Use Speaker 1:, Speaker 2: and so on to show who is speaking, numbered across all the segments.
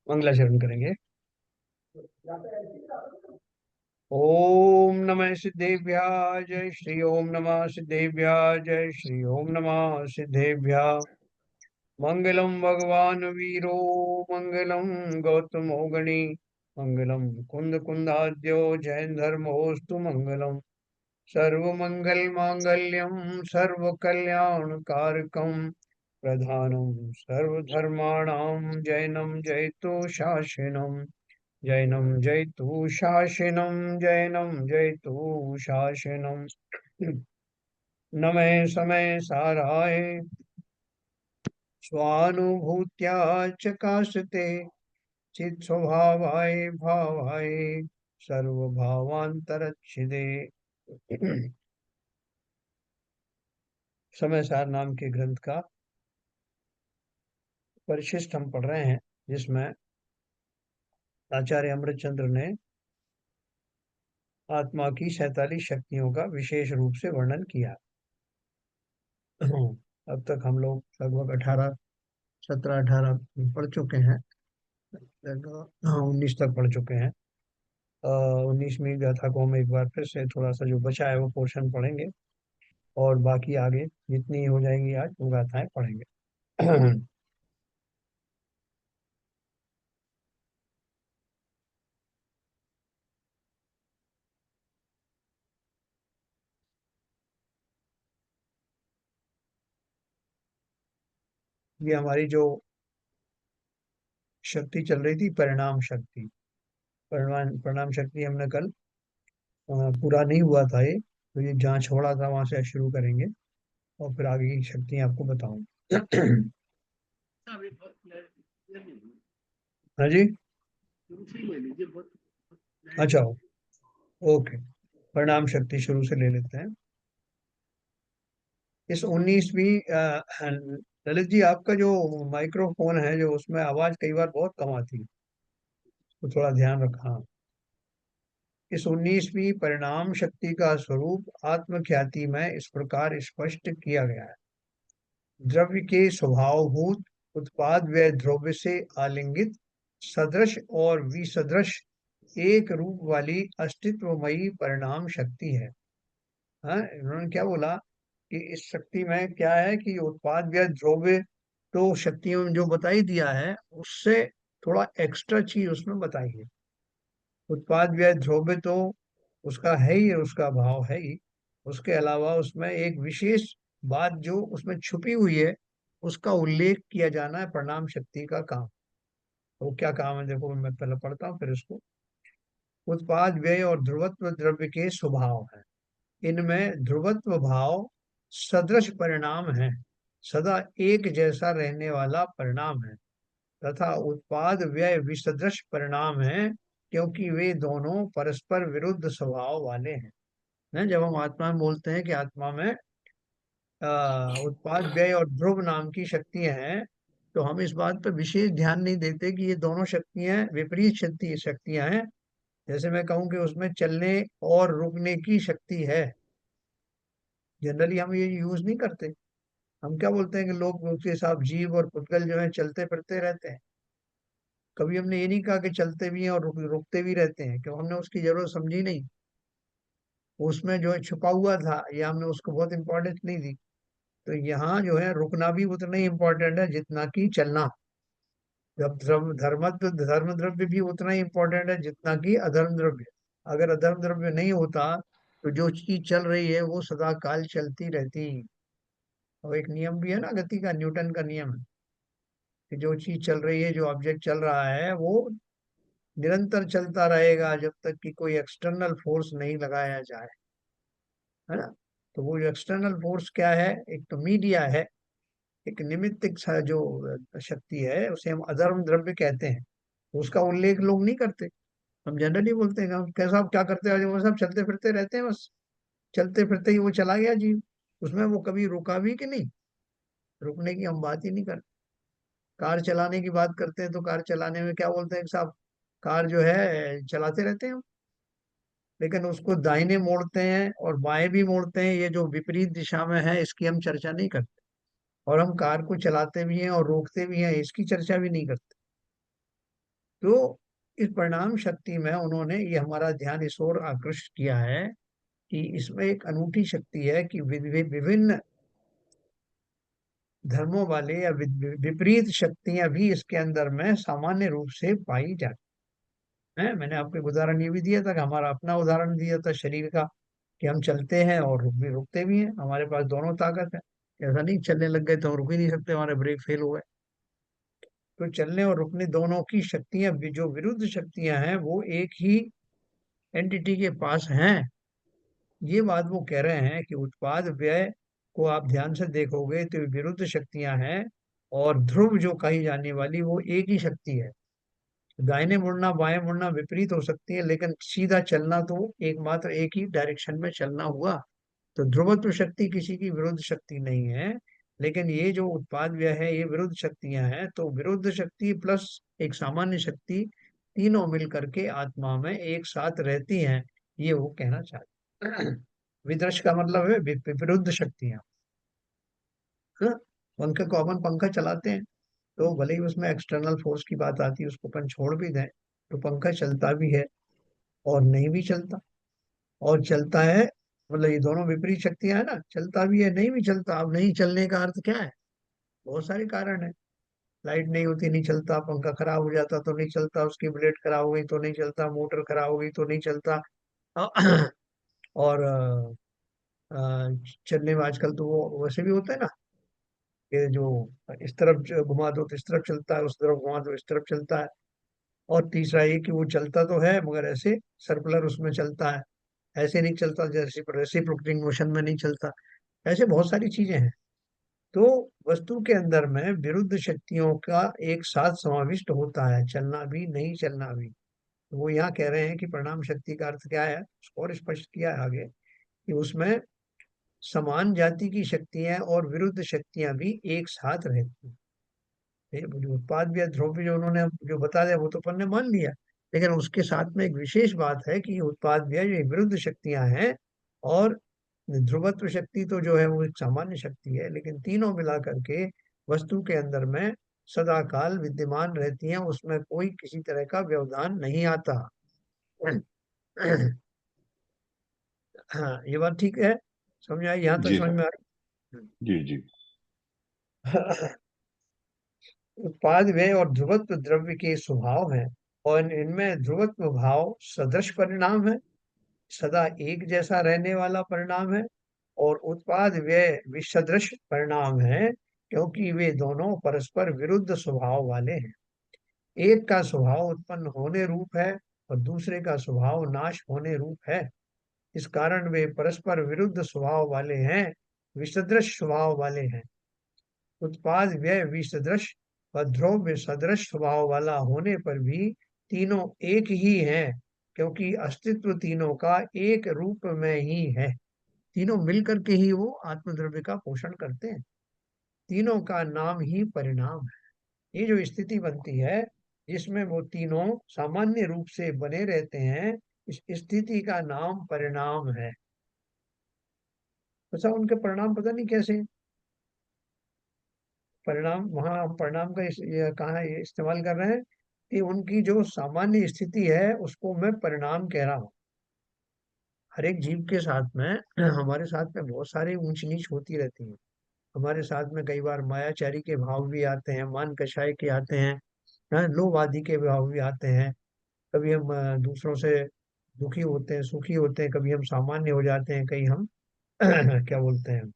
Speaker 1: मंगलाचरण करेंगे। ओम नमः सिद्धेभ्याय जय श्री ओम नमः सिद्धेभ्याय जय श्री ओम नमः सिद्धेभ्याय। मंगलम भगवान वीरो मंगलम गौतमो गणी मंगलम कुंद कुंदाद्यो जैन धर्मोस्तु मंगलम। सर्वमंगल मांगल्यम सर्व कल्याण कारकम प्रधानम सर्वधर्माणां जैनम जयतु शासनम। जैनम जयतु शासनम जैनम जयतु शासनम। नमे समय साराय स्वानुभूत्या चकाशते चित स्वभावाय भावाय सर्वभावांतरच्छिदे। समय सार नाम के ग्रंथ का परिशिष्ट हम पढ़ रहे हैं, जिसमें आचार्य अमृतचंद्र ने आत्मा की 47 शक्तियों का विशेष रूप से वर्णन किया। अब तक हम लोग लगभग 17-18 पढ़ चुके हैं। लगभग 19 तक पढ़ चुके हैं। 19वीं गाथा को हम एक बार फिर से थोड़ा सा जो बचा है वो पोर्शन पढ़ेंगे, और बाकी आगे जितनी हो जाएंगी आज वो गाथाएं पढ़ेंगे। ये हमारी जो शक्ति चल रही थी, परिणाम शक्ति। परिणाम परिणाम शक्ति हमने कल पूरा नहीं हुआ था ये, तो ये जहाँ छोड़ा था वहां से शुरू करेंगे और फिर आगे की शक्ति आपको बताऊंगा। हाँ जी। अच्छा, ओके। परिणाम शक्ति शुरू से ले लेते हैं। इस 19वीं ललित जी, आपका जो माइक्रोफोन है जो उसमें आवाज कई बार बहुत कम आती है, तो थोड़ा ध्यान रखना। इस 19वीं परिणाम शक्ति का स्वरूप आत्मख्याति में इस प्रकार स्पष्ट किया गया है। द्रव्य के स्वभावभूत उत्पाद व द्रव्य से आलिंगित सदृश और विसदृश एक रूप वाली अस्तित्वमयी परिणाम शक्ति है। हाँ, इन्होंने क्या बोला कि इस शक्ति में क्या है कि उत्पाद व्यय द्रव्य तो शक्तियों में जो बताई दिया है उससे थोड़ा एक्स्ट्रा चीज उसमें बताई है। उत्पाद व्यय द्रव्य तो उसका है ही, उसका भाव है ही। उसके अलावा उसमें एक विशेष बात जो उसमें छुपी हुई है उसका उल्लेख किया जाना है परिणाम शक्ति का काम। तो क्या काम है, देखो मैं पहले पढ़ता हूँ फिर इसको। उत्पाद व्यय और ध्रुवत्व द्रव्य के स्वभाव है। इनमें ध्रुवत्व भाव सदृश परिणाम है, सदा एक जैसा रहने वाला परिणाम है, तथा उत्पाद व्यय विसदृश परिणाम है, क्योंकि वे दोनों परस्पर विरुद्ध स्वभाव वाले हैं। जब हम आत्मा में बोलते हैं कि आत्मा में उत्पाद व्यय और ध्रुव नाम की शक्तियां हैं, तो हम इस बात पर विशेष ध्यान नहीं देते कि ये दोनों शक्तियां विपरीत शक्तियां हैं। जैसे मैं कहूँ कि उसमें चलने और रुकने की शक्ति है, जनरली हम ये यूज नहीं करते। हम क्या बोलते हैं कि लोग उसके साथ जीव और पुद्गल जो है चलते फिरते रहते हैं। कभी हमने ये नहीं कहा कि चलते भी हैं और रुकते भी रहते हैं, क्यों हमने उसकी जरूरत समझी नहीं। उसमें जो है छुपा हुआ था, ये हमने उसको बहुत इंपॉर्टेंस नहीं दी। तो यहाँ जो है रुकना भी उतना ही इम्पोर्टेंट है जितना कि चलना। जब धर्म द्रव्य भी उतना ही इम्पोर्टेंट है जितना कि अधर्म द्रव्य। अगर अधर्म द्रव्य नहीं होता तो जो चीज चल रही है वो सदा काल चलती रहती। और एक नियम भी है ना गति का, न्यूटन का नियम है कि जो चीज चल रही है, जो ऑब्जेक्ट चल रहा है, वो निरंतर चलता रहेगा जब तक कि कोई एक्सटर्नल फोर्स नहीं लगाया जाए, है ना। तो वो जो एक्सटर्नल फोर्स क्या है, एक तो मीडिया है, एक निमित्तिक जो शक्ति है उसे हम अधर्म द्रव्य कहते हैं। तो उसका उल्लेख लोग नहीं करते। हम जनरली बोलते हैं कि हम कैसा, आप क्या करते हैं, वो सब चलते फिरते रहते हैं बस। चलते फिरते ही वो चला गया जीव। उसमें वो कभी रुका भी कि नहीं, रुकने की हम बात ही नहीं करते। कार चलाने की बात करते हैं तो कार चलाने में क्या बोलते हैं कि साहब, कार जो है चलाते रहते हैं हम, लेकिन उसको दाहिने मोड़ते हैं और बाएं भी मोड़ते हैं, ये जो विपरीत दिशा में है इसकी हम चर्चा नहीं करते। और हम कार को चलाते भी हैं और रोकते भी हैं, इसकी चर्चा भी नहीं करते। तो इस परिणाम शक्ति में उन्होंने ये हमारा ध्यान इस ओर आकृष्ट किया है कि इसमें एक अनूठी शक्ति है कि विभिन्न धर्मों वाले या विपरीत शक्तियां भी इसके अंदर में सामान्य रूप से पाई जाती हैं। मैंने आपको एक उदाहरण ये भी दिया था कि हमारा अपना उदाहरण दिया था शरीर का, कि हम चलते हैं और रुकते भी हैं, हमारे पास दोनों ताकत है। ऐसा नहीं चलने लग गए तो हम रुक ही नहीं सकते, हमारे ब्रेक फेल हो गए। तो चलने और रुकने दोनों की शक्तियां जो विरुद्ध शक्तियां हैं वो एक ही एंटिटी के पास हैं। ये बात वो कह रहे हैं कि उत्पाद व्यय को आप ध्यान से देखोगे तो विरुद्ध शक्तियां हैं, और ध्रुव जो कही जाने वाली वो एक ही शक्ति है। दाहिने मुड़ना बाएं मुड़ना विपरीत हो सकती है, लेकिन सीधा चलना तो एकमात्र एक ही डायरेक्शन में चलना हुआ। तो ध्रुवत्व शक्ति किसी की विरुद्ध शक्ति नहीं है। लेकिन ये जो उत्पाद व्यय है ये विरुद्ध शक्तियां हैं, तो विरुद्ध शक्ति प्लस एक सामान्य शक्ति तीनों मिल करके आत्मा में एक साथ रहती हैं, ये वो कहना चाहते हैं। विदर्श का मतलब है विरुद्ध शक्तियां। हाँ, पंखे को अपन पंखा चलाते हैं तो भले ही उसमें एक्सटर्नल फोर्स की बात आती है, उसको अपन छोड़ भी दें तो पंखा चलता भी है और नहीं भी चलता। और चलता है, मतलब ये दोनों विपरीत शक्तियां है ना, चलता भी है नहीं भी चलता। अब नहीं चलने का अर्थ क्या है? बहुत सारे कारण है। लाइट नहीं होती नहीं चलता, पंखा खराब हो जाता तो नहीं चलता, उसकी ब्लेड खराब हो गई तो नहीं चलता, मोटर खराब हो गई तो नहीं चलता। और चलने में आजकल तो वो वैसे भी होता है ना, कि जो इस तरफ घुमा दो तो इस तरफ चलता है, उस तरफ घुमा दो इस तरफ चलता है। और तीसरा ये कि वो चलता तो है मगर ऐसे सर्कुलर उसमें चलता है, ऐसे नहीं चलता जैसे रेसिप्रोकेटिंग मोशन में नहीं चलता। ऐसे बहुत सारी चीजें हैं। तो वस्तु के अंदर में विरुद्ध शक्तियों का एक साथ समाविष्ट होता है, चलना भी नहीं चलना भी। तो वो यहाँ कह रहे हैं कि परिणाम शक्ति का अर्थ क्या है, उसको और स्पष्ट किया है आगे कि उसमें समान जाति की शक्तियां और विरुद्ध शक्तियां भी एक साथ रहती हैं। ये जो उत्पाद भी है, ध्रुव भी जो उन्होंने जो बता दिया वो तो अपन ने मान लिया, लेकिन उसके साथ में एक विशेष बात है कि ये उत्पाद भी है, ये विरुद्ध शक्तियां हैं। और ध्रुवत्व शक्ति तो जो है वो एक सामान्य शक्ति है, लेकिन तीनों मिला करके वस्तु के अंदर में सदा काल विद्यमान रहती हैं, उसमें कोई किसी तरह का व्यवधान नहीं आता। हाँ, ये बात ठीक है, समझ आई? यहाँ तक
Speaker 2: जी
Speaker 1: समझ
Speaker 2: सर।
Speaker 1: में आ
Speaker 2: जी जी।
Speaker 1: रही? उत्पाद व्यय और ध्रुवत्व द्रव्य के स्वभाव हैं, और इनमें ध्रुवत्व भाव सदृश परिणाम है, सदा एक जैसा रहने वाला परिणाम है। और उत्पाद व्यय विसदृश परिणाम है, क्योंकि वे दोनों परस्पर विरुद्ध स्वभाव वाले हैं। एक का स्वभाव उत्पन्न होने रूप है और दूसरे का स्वभाव नाश होने रूप है। इस कारण वे परस्पर विरुद्ध स्वभाव वाले हैं, विसदृश स्वभाव वाले हैं। उत्पाद व्यय विसदृश व ध्रुव सदृश स्वभाव वाला होने पर भी तीनों एक ही हैं, क्योंकि अस्तित्व तीनों का एक रूप में ही है। तीनों मिलकर के ही वो आत्मद्रव्य का पोषण करते हैं। तीनों का नाम ही परिणाम है। ये जो स्थिति बनती है जिसमें वो तीनों सामान्य रूप से बने रहते हैं, इस स्थिति का नाम परिणाम है। अच्छा, उनके परिणाम पता नहीं कैसे परिणाम, वहां हम परिणाम का ये कहाँ ये इस्तेमाल कर रहे हैं कि उनकी जो सामान्य स्थिति है उसको मैं परिणाम कह रहा हूँ। हर एक जीव के साथ में हमारे साथ में बहुत सारी ऊंच नीच होती रहती है। हमारे साथ में कई बार मायाचारी के भाव भी आते हैं, मान कषाय के आते हैं, हाँ, लोभ आदि के भाव भी आते हैं। कभी हम दूसरों से दुखी होते हैं, सुखी होते हैं, कभी हम सामान्य हो जाते हैं, कहीं हम क्या बोलते हैं,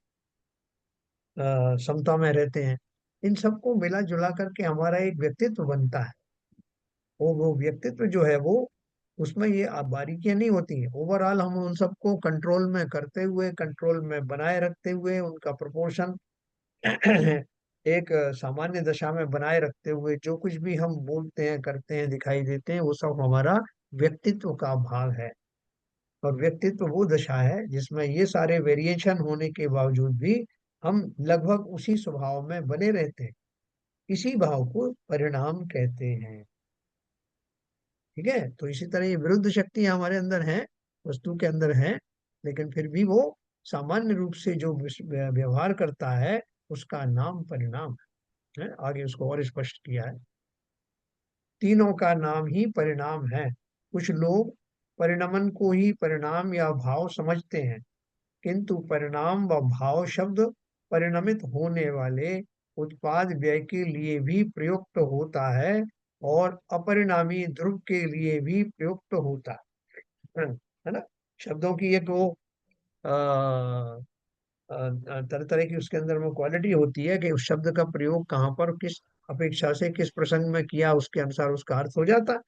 Speaker 1: समता में रहते हैं। इन सबको मिला जुला करके हमारा एक व्यक्तित्व बनता है। वो व्यक्तित्व जो है वो, उसमें ये बारीकियां नहीं होती हैं। ओवरऑल हम उन सबको कंट्रोल में करते हुए, कंट्रोल में बनाए रखते हुए, उनका प्रोपोर्शन एक सामान्य दशा में बनाए रखते हुए जो कुछ भी हम बोलते हैं, करते हैं, दिखाई देते हैं, वो सब हमारा व्यक्तित्व का भाग है। और व्यक्तित्व वो दशा है जिसमें ये सारे वेरिएशन होने के बावजूद भी हम लगभग उसी स्वभाव में बने रहते हैं। इसी भाव को परिणाम कहते हैं। ठीक है, तो इसी तरह ये विरुद्ध शक्तियां हमारे अंदर हैं, वस्तु के अंदर हैं, लेकिन फिर भी वो सामान्य रूप से जो व्यवहार करता है उसका नाम परिणाम है। आगे उसको और स्पष्ट किया है, तीनों का नाम ही परिणाम है। कुछ लोग परिणमन को ही परिणाम या भाव समझते हैं, किंतु परिणाम व भाव शब्द परिणमित होने वाले उत्पाद व्यय के लिए भी प्रयुक्त होता है और अपरिणामी ध्रुव के लिए भी प्रयुक्त होता है ना। शब्दों की एक वो तरह तरह की उसके अंदर वो क्वालिटी होती है कि उस शब्द का प्रयोग कहाँ पर किस अपेक्षा से किस प्रसंग में किया, उसके अनुसार उसका अर्थ हो जाता है।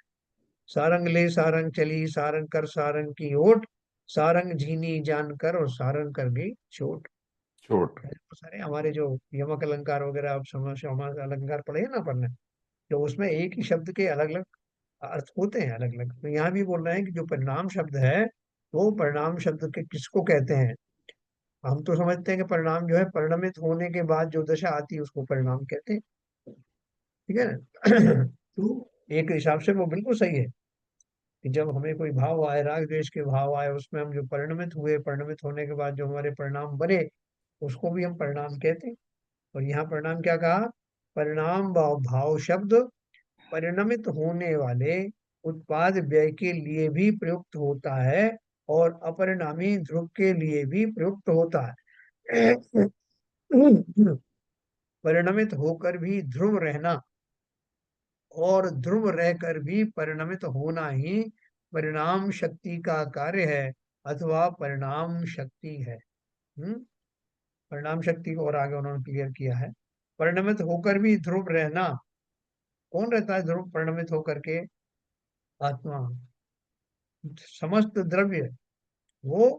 Speaker 1: सारंग ले सारंग चली, सारंग कर सारंग की ओट, सारंग झीनी जान कर और सारंग कर गई चोट।
Speaker 2: छोट।
Speaker 1: बहुत सारे हमारे जो यमक अलंकार वगैरह आप समास अलंकार पढ़े हैं ना पढ़ने, तो उसमें एक ही शब्द के अलग अलग अर्थ होते हैं अलग अलग। तो यहाँ भी बोल रहे हैं कि जो परिणाम शब्द है, वो परिणाम शब्द के किसको कहते हैं। हम तो समझते हैं कि परिणाम जो है परिणमित होने के बाद जो दशा आती है उसको परिणाम कहते हैं, ठीक है ना। तो एक हिसाब से वो बिल्कुल सही है कि जब हमें कोई भाव आए, राग द्वेष के भाव आए, उसमें हम जो परिणमित हुए, परिणमित होने के बाद जो हमारे परिणाम बने, उसको भी हम परिणाम कहते हैं। और यहाँ परिणाम क्या कहा, परिणाम व भाव शब्द परिणमित होने वाले उत्पाद व्यय के लिए भी प्रयुक्त होता है और अपरिणामी ध्रुव के लिए भी प्रयुक्त होता है। परिणमित होकर भी ध्रुव रहना और ध्रुव रहकर भी परिणमित होना ही परिणाम शक्ति का कार्य है अथवा परिणाम शक्ति है। हम्म परिणाम शक्ति को और आगे उन्होंने क्लियर किया है। परिणमित होकर भी ध्रुव रहना, कौन रहता है ध्रुव परिणमित होकर के, आत्मा। समस्त द्रव्य वो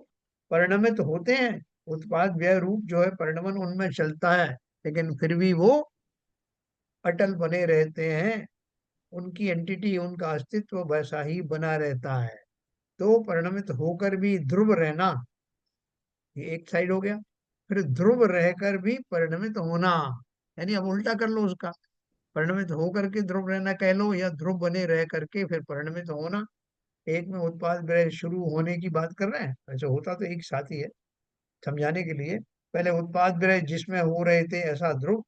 Speaker 1: परिणमित होते हैं, उत्पाद व्यय रूप जो है परिणमन उनमें चलता है, लेकिन फिर भी वो अटल बने रहते हैं, उनकी एंटिटी उनका अस्तित्व वैसा ही बना रहता है। तो परिणमित होकर भी ध्रुव रहना, ये एक साइड हो गया। फिर ध्रुव रहकर भी परिणमित होना, यानी अब उल्टा कर लो उसका, परिणमित होकर के ध्रुव रहना कह लो या ध्रुव बने रह करके फिर परिणमित होना। एक में उत्पाद व्यय शुरू होने की बात कर रहे हैं, वैसे होता तो एक साथ ही है, समझाने के लिए। पहले उत्पाद व्यय जिसमें हो रहे थे ऐसा ध्रुव,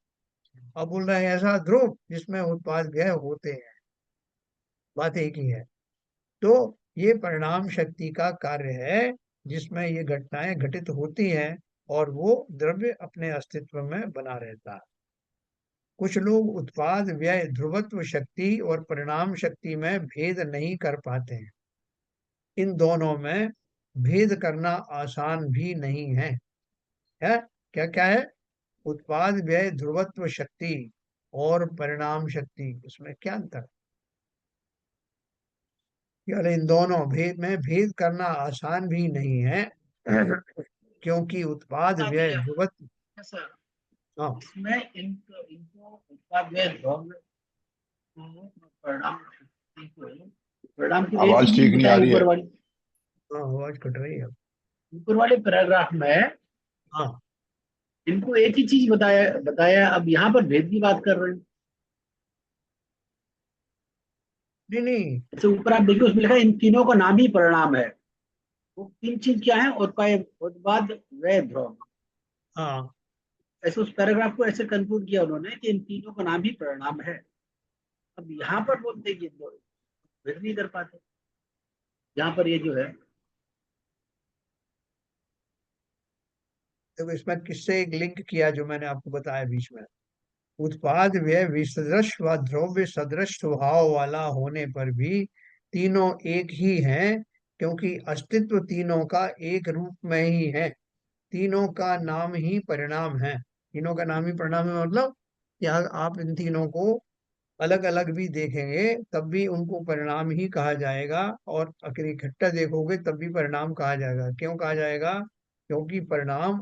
Speaker 1: अब बोल रहे हैं ऐसा ध्रुव जिसमें उत्पाद व्यय होते हैं, बात एक ही है। तो ये परिणाम शक्ति का कार्य है जिसमें ये घटनाएं घटित होती हैं और वो द्रव्य अपने अस्तित्व में बना रहता है। कुछ लोग उत्पाद व्यय ध्रुवत्व शक्ति और परिणाम शक्ति में भेद नहीं कर पाते हैं। इन दोनों में भेद करना आसान भी नहीं है क्या क्या है, उत्पाद व्यय ध्रुवत्व शक्ति और परिणाम शक्ति, इसमें क्या अंतर है? केवल इन दोनों भेद में भेद करना आसान भी नहीं है। क्योंकि उत्पाद
Speaker 3: बता
Speaker 1: व्यय
Speaker 3: दिया
Speaker 1: ध्रुवत्व,
Speaker 3: सर।
Speaker 1: हाँ
Speaker 3: इसमें इनको इनको उत्पाद व्यय ध्रुव को परिणाम शक्ति को, परिणाम को एक ही
Speaker 2: आवाज
Speaker 3: चीज
Speaker 2: ठीक नहीं आ
Speaker 3: बताई
Speaker 2: रही है।
Speaker 1: हाँ आवाज कट रही है।
Speaker 3: ऊपर वाले पैराग्राफ में
Speaker 1: हाँ
Speaker 3: इनको एक ही चीज बताया बताया, अब यहाँ पर भेद की बात कर रहे हैं।
Speaker 1: नहीं नहीं,
Speaker 3: जैसे ऊपर आप देखिए उसमें लिखा है इन तीनों का नाम ही परिणाम है। वो तीन चीज क्या है, उत्पाद उत्पाद व्यय ध्रुव।
Speaker 1: हाँ
Speaker 3: ऐसे उस पैराग्राफ को ऐसे कंक्लूड किया उन्होंने कि इन तीनों का नाम ही परिणाम है। अब यहाँ पर बोलते कि भेद नहीं कर पाते, यहाँ पर ये जो है।
Speaker 1: देखो इसमें किससे एक लिंक किया जो मैंने आपको बताया बीच में, उत्पाद व्यय विसदृश व द्रव्य सदृश स्वभाव वाला होने पर भी तीनों एक ही हैं, क्योंकि अस्तित्व तीनों का एक रूप में ही है। तीनों का नाम ही परिणाम है। तीनों का नाम ही परिणाम है मतलब कि आप इन तीनों को अलग अलग भी देखेंगे तब भी उनको परिणाम ही कहा जाएगा, और अगर इकट्ठा देखोगे तब भी परिणाम कहा जाएगा। क्यों कहा जाएगा, क्योंकि परिणाम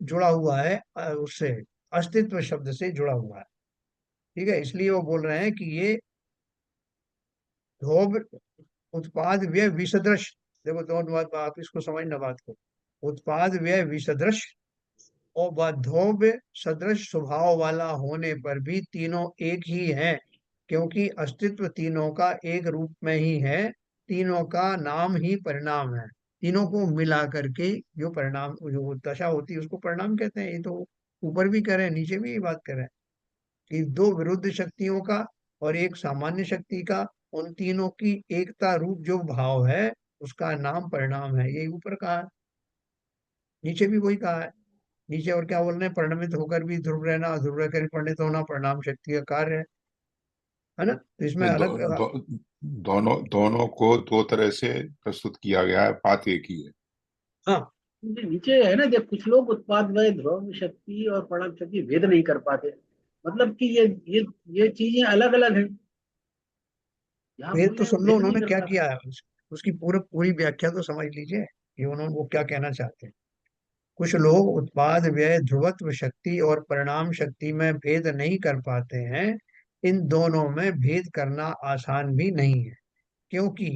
Speaker 1: जुड़ा हुआ है उससे, अस्तित्व शब्द से जुड़ा हुआ है। ठीक है, इसलिए वो बोल रहे हैं कि ये धोब उत्पाद व्यय विसदृश, देखो दोनों बात आप इसको समझना बात को, उत्पाद व्यय विसदृश और बाध्योव्य सदृश स्वभाव वाला होने पर भी तीनों एक ही है, क्योंकि अस्तित्व तीनों का एक रूप में ही है। तीनों का नाम ही परिणाम है। तीनों को मिला करके जो परिणाम जो दशा होती है उसको परिणाम कहते हैं। ये तो ऊपर भी कह रहे हैं, नीचे भी ये बात कर रहे हैं कि दो विरुद्ध शक्तियों का और एक सामान्य शक्ति का, उन तीनों की एकता रूप जो भाव है उसका नाम परिणाम है। यही ऊपर कहा है, नीचे भी वही कहा है। नीचे और क्या बोल रहे हैं, परिणमित होकर भी ध्रुव रहना, अध्रुव रहकर भी परिणित होना परिणाम शक्ति का कार्य है ना। तो इसमें
Speaker 3: नहीं,
Speaker 1: अलग
Speaker 3: दोनों दोनों को दो तरह से प्रस्तुत किया गया है, बात एक ही है।
Speaker 1: हाँ।
Speaker 3: नीचे है ना, जब कुछ लोग उत्पाद वय ध्रुव शक्ति और परिणाम शक्ति भेद नहीं कर पाते, मतलब कि ये चीजें अलग अलग हैं, यहाँ
Speaker 1: भेद
Speaker 3: बोल
Speaker 1: तो
Speaker 3: रहे हैं वो
Speaker 1: सुन लो
Speaker 3: भेद नहीं
Speaker 1: उन्होंने
Speaker 3: कर
Speaker 1: क्या
Speaker 3: पाते।
Speaker 1: किया है, उसकी पूरी पूरी व्याख्या तो समझ लीजिए कि उन्होंने वो क्या कहना चाहते हैं। कुछ लोग उत्पाद व्यय ध्रुवत्व शक्ति और परिणाम शक्ति में भेद नहीं कर पाते हैं। इन दोनों में भेद करना आसान भी नहीं है, क्योंकि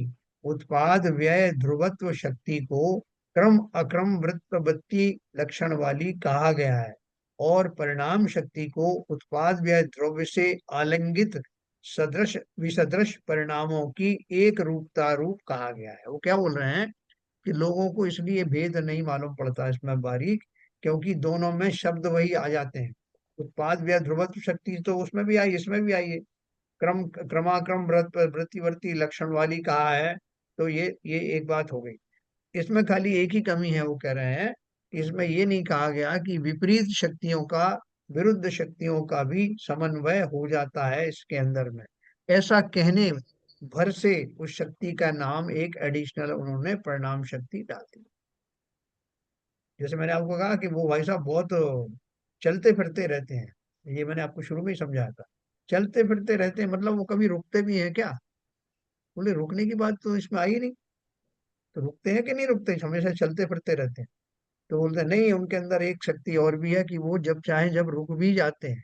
Speaker 1: उत्पाद व्यय ध्रुवत्व शक्ति को क्रम अक्रम वृत्तवृत्ति लक्षण वाली कहा गया है, और परिणाम शक्ति को उत्पाद व्यय द्रव्य से आलिंगित सदृश विसदृश परिणामों की एक रूपता रूप कहा गया है। वो क्या बोल रहे हैं कि लोगों को इसलिए भेद नहीं मालूम पड़ता इसमें बारीक, क्योंकि दोनों में शब्द वही आ जाते हैं। उत्पाद व्यय ध्रुवत्व शक्ति तो उसमें भी आई, इसमें भी आई है। क्रम क्रमाक्रम वृत्तिवर्ती लक्षण वाली कहा है। तो ये एक बात हो गई। इसमें खाली एक ही कमी है, वो कह रहे हैं कि इसमें ये नहीं कहा गया कि विपरीत शक्तियों का विरुद्ध शक्तियों का भी समन्वय हो जाता है इसके अंदर में। ऐसा कहने भर से उस शक्ति का नाम एक एडिशनल उन्होंने परिणाम शक्ति डाल दी। जैसे मैंने आपको कहा कि वो भाई साहब बहुत चलते फिरते रहते हैं, ये मैंने आपको शुरू में ही समझाया था। चलते फिरते रहते हैं मतलब वो कभी रुकते भी हैं क्या? बोले रुकने की बात तो इसमें आई नहीं। तो रुकते हैं कि नहीं रुकते, हमेशा चलते फिरते रहते हैं। तो बोलते हैं नहीं, उनके अंदर एक शक्ति और भी है कि वो जब चाहे जब रुक भी जाते हैं।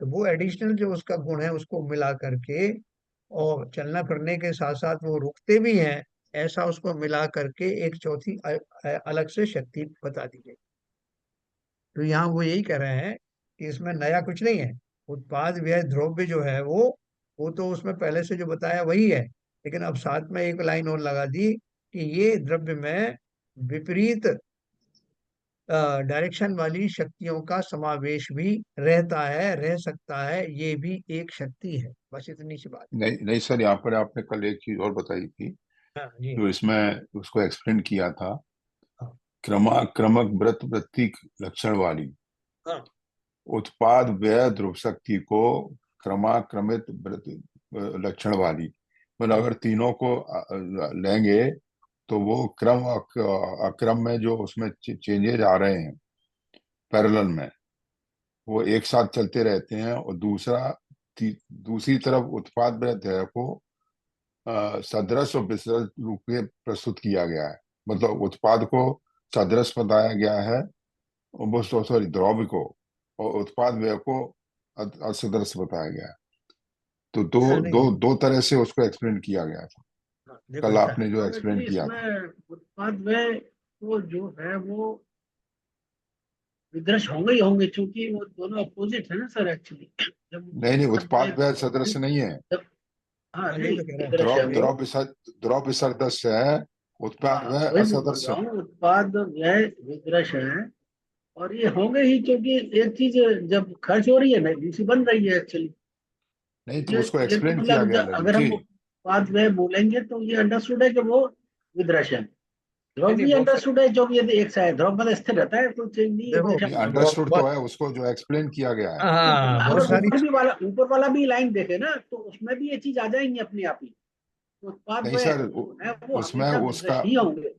Speaker 1: तो वो एडिशनल जो उसका गुण है उसको मिला करके, और चलना फिरने के साथ साथ वो रुकते भी हैं, ऐसा उसको मिला करके एक चौथी अलग से शक्ति बता दी गई। तो यहाँ वो यही कह रहे हैं कि इसमें नया कुछ नहीं है। उत्पाद व्यय द्रव्य जो है वो तो उसमें पहले से जो बताया वही है, लेकिन अब साथ में एक लाइन और लगा दी कि ये द्रव्य में विपरीत डायरेक्शन वाली शक्तियों का समावेश भी रहता है, रह सकता है, ये भी एक शक्ति है। बस इतनी सी बात
Speaker 3: नहीं नहीं सर, यहाँ पर आपने कल एक चीज और बताई थी,
Speaker 1: है। हाँ जी।
Speaker 3: जो इसमें उसको एक्सप्लेन किया था,
Speaker 1: हाँ
Speaker 3: क्रमाक्रमक वृत्त वृत्ति लक्षण वाली
Speaker 1: हाँ
Speaker 3: उत्पाद व्यय ध्रुव शक्ति को क्रमाक्रमित लक्षण वाली, मतलब
Speaker 1: हाँ
Speaker 3: अगर तीनों को लेंगे तो वो क्रम अक्रम में जो उसमें चेंजेज आ रहे हैं पैरेलल में, वो एक साथ चलते रहते हैं। और दूसरी तरफ उत्पाद व्यय को सदृश और विसदृश रूप में प्रस्तुत किया गया है। मतलब उत्पाद को सदृश बताया गया है, और वो सॉरी द्रव्य को, और उत्पाद व्यय को असदृश बताया गया है। तो दो
Speaker 1: हाँ,
Speaker 3: दो
Speaker 1: नहीं।
Speaker 3: दो तरह से उसको एक्सप्लेन किया गया था,
Speaker 1: हाँ, देखो
Speaker 3: कल
Speaker 1: ऐसा है।
Speaker 3: आपने जो अब एक्सप्लेन एक्चुअली किया था। इसमें उत्पाद व्यय तो जो है वो विदृश होंगे ही होंगे, क्योंकि वो दोनों अपोजिट है ना सर एक्चुअली। जब
Speaker 1: हाँ,
Speaker 3: वो
Speaker 1: हाँ,
Speaker 3: उत्पाद व्यय
Speaker 1: हाँ,
Speaker 3: उत्पाद व्यय सदृश नहीं है।
Speaker 1: हाँ,
Speaker 3: जब हाँ
Speaker 1: हाँ, यही
Speaker 3: नहीं,
Speaker 1: तो कह रहे हैं।
Speaker 3: विदृश है वो।
Speaker 1: हाँ,
Speaker 3: द्रव्य सदृश है, उत्पाद
Speaker 1: हाँ,
Speaker 3: व्यय
Speaker 1: हाँ,
Speaker 3: वह वही मैं बोल असदृश रहा है।
Speaker 1: हाँ,
Speaker 3: हूँ, उत्पाद व्यय विदृश है। और ये होंगे ही, क्योंकि एक चीज जब खर्च हो रही है ना, दूसरी बन रही है एक्चुअली।
Speaker 1: हाँ,
Speaker 3: नहीं तो
Speaker 1: हाँ,
Speaker 3: उसको
Speaker 1: हाँ,
Speaker 3: एक्सप्लेन
Speaker 1: हाँ,
Speaker 3: किया गया ललित
Speaker 1: हाँ,
Speaker 3: जी।
Speaker 1: हाँ,
Speaker 3: नहीं,
Speaker 1: हाँ,
Speaker 3: तो
Speaker 1: हाँ,
Speaker 3: उसको एक्सप्लेन किया गया ललित जी।
Speaker 1: हाँ,
Speaker 3: नहीं,
Speaker 1: हाँ,
Speaker 3: उत्पाद व्यय बोलेंगे तो ये अंडरस्टूड है कि वो विदृश है।
Speaker 1: नहीं,
Speaker 3: ध्रुव
Speaker 1: नहीं,
Speaker 3: भी
Speaker 1: बहुत सारे।
Speaker 3: अंडरस्टूड है, जो कि यदि एक साइड ध्रुव मतलब स्थिर रहता है, कोई चेंज नहीं है,
Speaker 1: देखो
Speaker 3: हमेशा बना रहता
Speaker 1: बहुत
Speaker 3: है।
Speaker 1: अंडरस्टूड
Speaker 3: अंडरस्टूड तो
Speaker 1: बहुत।
Speaker 3: है, उसको जो एक्सप्लेन किया गया है।
Speaker 1: हाँ, बहुत
Speaker 3: अगर
Speaker 1: सारी।
Speaker 3: ऊपर वाला भी लाइन देखे ना, तो उसमें भी ये चीज आ जाएंगी अपने आप ही। तो उत्पाद
Speaker 1: हाँ,
Speaker 3: व
Speaker 1: हाँ,
Speaker 3: है
Speaker 1: हाँ,
Speaker 3: वो
Speaker 1: हाँ,
Speaker 3: हमेशा
Speaker 1: हाँ,
Speaker 3: विदृश ही होंगे।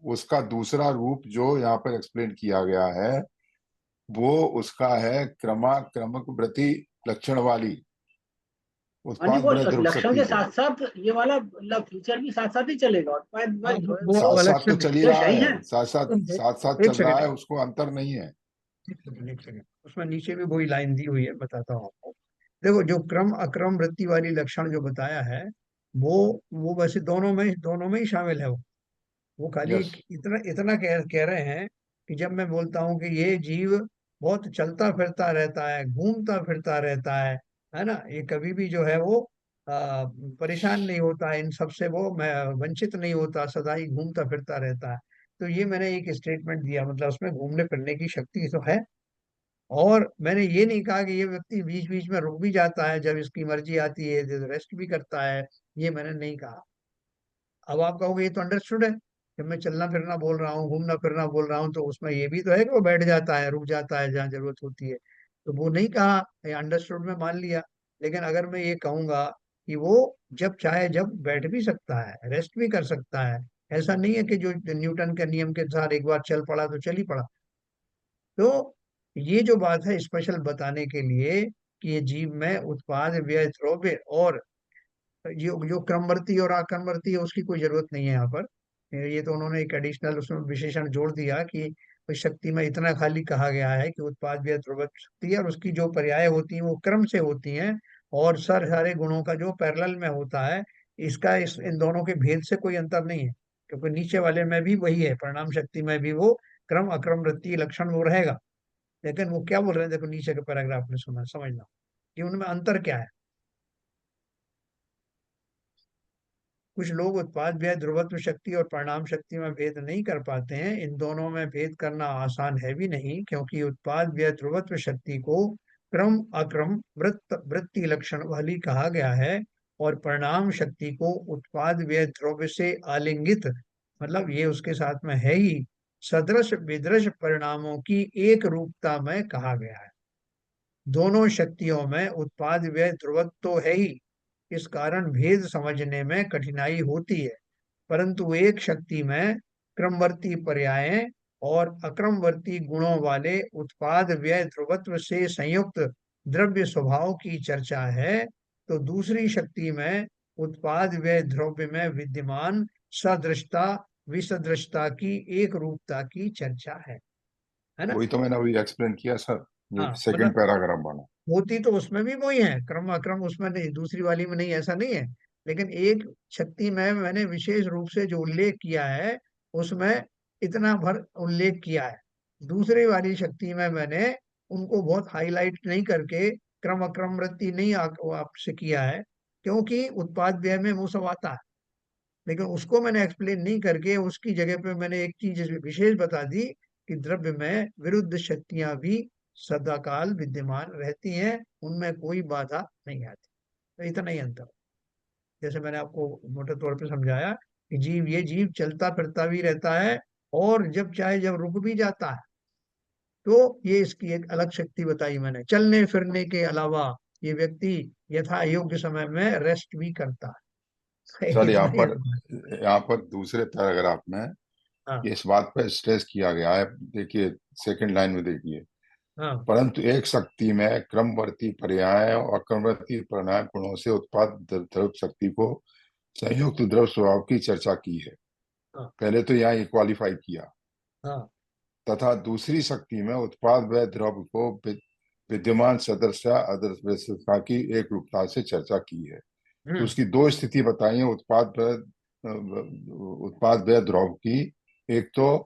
Speaker 3: उसका दूसरा रूप जो यहाँ पर एक्सप्लेन किया गया है, वो उसका है क्रमाक्रमक वृत्ति लक्षण वाली
Speaker 1: हाँ,
Speaker 3: उत्पाद
Speaker 1: वो
Speaker 3: व्यय ध्रुव
Speaker 1: लक्षण
Speaker 3: शक्ति
Speaker 1: के
Speaker 3: को।
Speaker 1: साथ साथ ये वाला मतलब फीचर भी साथ साथ ही चलेगा, उत्पाद
Speaker 3: हाँ,
Speaker 1: वो
Speaker 3: साथ
Speaker 1: अलग
Speaker 3: साथ
Speaker 1: से
Speaker 3: तो चल ही
Speaker 1: विशेष
Speaker 3: रहा
Speaker 1: है ही है।
Speaker 3: है, साथ साथ
Speaker 1: एक
Speaker 3: चल रहा
Speaker 1: सेकंड,
Speaker 3: है, उसको अंतर नहीं है।
Speaker 1: एक सेकंड, एक सेकंड, उसमें नीचे भी वही लाइन दी हुई है, बताता हूँ आपको। देखो जो क्रम अक्रम वृत्ति वाली लक्षण जो बताया है, वो वो वैसे दोनों में ही शामिल है। वो खाली
Speaker 3: यस।
Speaker 1: इतना इतना कह रहे हैं कि जब मैं बोलता हूँ कि ये जीव बहुत चलता फिरता रहता है, घूमता फिरता रहता है ना, ये कभी भी जो है वो परेशान नहीं होता है, इन सब से वो मैं वंचित नहीं होता, सदा ही घूमता फिरता रहता है। तो ये मैंने एक स्टेटमेंट दिया, मतलब उसमें घूमने फिरने की शक्ति तो है। और मैंने ये नहीं कहा कि ये व्यक्ति बीच बीच में रुक भी जाता है, जब इसकी मर्जी आती है तो रेस्ट भी करता है, ये मैंने नहीं कहा। अब आप कहोगे ये तो अंडरस्टूड है, जब मैं चलना फिरना बोल रहा हूँ, घूमना फिरना बोल रहा हूँ, तो उसमें ये भी तो है कि वो बैठ जाता है, रुक जाता है जहाँ जरूरत होती है। तो वो नहीं कहा, ये अंडरस्टूड में मान लिया। लेकिन अगर मैं ये कहूंगा कि वो जब चाहे जब बैठ भी सकता है, रेस्ट भी कर सकता है, ऐसा नहीं है कि जो न्यूटन के नियम के अनुसार एक बार चल पड़ा तो चल ही पड़ा। तो ये जो बात है स्पेशल बताने के लिए कि ये जीव में उत्पाद व्यय द्रव्य और जो जो क्रमवर्ती और अक्रमवर्ती है उसकी कोई जरूरत नहीं है यहाँ पर। ये तो उन्होंने एक एडिशनल उसमें विशेषण जोड़ दिया कि भाई शक्ति में इतना खाली कहा गया है कि उत्पाद व्यय द्रव्य शक्ति है, और उसकी जो पर्याय होती हैं वो क्रम से होती हैं, और सारे गुणों का जो पैरेलल में होता है। इसका इन दोनों के भेद से कोई अंतर नहीं है, क्योंकि नीचे वाले में भी वही है, परिणाम शक्ति में भी वो क्रम अक्रम वृत्तीय लक्षण वो रहेगा। लेकिन वो क्या बोल रहे हैं, देखो नीचे के पैराग्राफ में सुना समझना कि उनमें अंतर क्या है। कुछ लोग उत्पाद व्यय ध्रुवत्व शक्ति और परिणाम शक्ति में भेद नहीं कर पाते हैं। इन दोनों में भेद करना आसान है भी नहीं, क्योंकि उत्पाद व्यय ध्रुवत्व शक्ति को क्रम अक्रम वृत्ति लक्षण वाली कहा गया है, और परिणाम शक्ति को उत्पाद व्यय द्रव्य से आलिंगित, मतलब ये उसके साथ में है ही, सदृश विदृश परिणामों की एक रूपता में कहा गया है। दोनों शक्तियों में उत्पाद व्यय ध्रुवत्व तो है ही, इस कारण भेद समझने में कठिनाई होती है। परंतु एक शक्ति में क्रमवर्ती पर्याय और अक्रमवर्ती गुणों वाले उत्पाद व्यय ध्रुवत्व से संयुक्त द्रव्य स्वभाव की चर्चा है, तो दूसरी शक्ति में उत्पाद व्यय द्रव्य में विद्यमान सदृशता विसदृशता की एक रूपता की चर्चा है ना।
Speaker 3: वही तो मैंने अभी एक्सप्लेन किया सर, जो
Speaker 1: हाँ
Speaker 3: सेकंड
Speaker 1: मतलब
Speaker 3: पैराग्राफ बना।
Speaker 1: होती तो उसमें भी वही है, क्रम अक्रम उसमें नहीं, दूसरी वाली में नहीं, ऐसा नहीं है। लेकिन एक शक्ति में मैंने विशेष रूप से जो उल्लेख किया है उसमें इतना भर उल्लेख किया है। दूसरी वाली शक्ति में मैंने उनको बहुत हाईलाइट नहीं करके क्रम अक्रम वृत्ति नहीं आपसे किया है, क्योंकि उत्पाद व्यय में वो सब आता है। लेकिन उसको मैंने एक्सप्लेन नहीं करके उसकी जगह पे मैंने एक चीज विशेष बता दी कि द्रव्य में विरुद्ध शक्तियां भी सदाकाल विद्यमान रहती हैं, उनमें कोई बाधा नहीं आती। तो इतना ही अंतर। जैसे मैंने आपको मोटे तौर पे समझाया कि ये जीव चलता फिरता भी रहता है, और जब चाहे जब रुक भी जाता है। तो ये इसकी एक अलग शक्ति बताई मैंने, चलने फिरने के अलावा ये व्यक्ति यथा योग्य समय में रेस्ट भी करता है।
Speaker 3: सर
Speaker 1: इतना ही
Speaker 3: यहाँ पर दूसरे पैराग्राफ में
Speaker 1: हाँ
Speaker 3: इस बात पर स्ट्रेस किया गया है। देखिए सेकंड लाइन में देखिए,
Speaker 1: हाँ
Speaker 3: परंतु एक शक्ति में क्रमवर्ती पर्याय और अक्रमवर्ती परिणाम गुणों से उत्पाद द्रव शक्ति को संयुक्त द्रव स्वभाव की चर्चा की है।
Speaker 1: हाँ
Speaker 3: पहले तो यहाँ ये क्वालिफाई किया,
Speaker 1: हाँ।
Speaker 3: तथा दूसरी शक्ति में उत्पाद व द्रव को विद्यमान सदस्य अदृश्यता की एक रूपता से चर्चा की है। तो
Speaker 1: हम्म।
Speaker 3: उसकी दो स्थिति बताई है उत्पाद व द्रव की। एक तो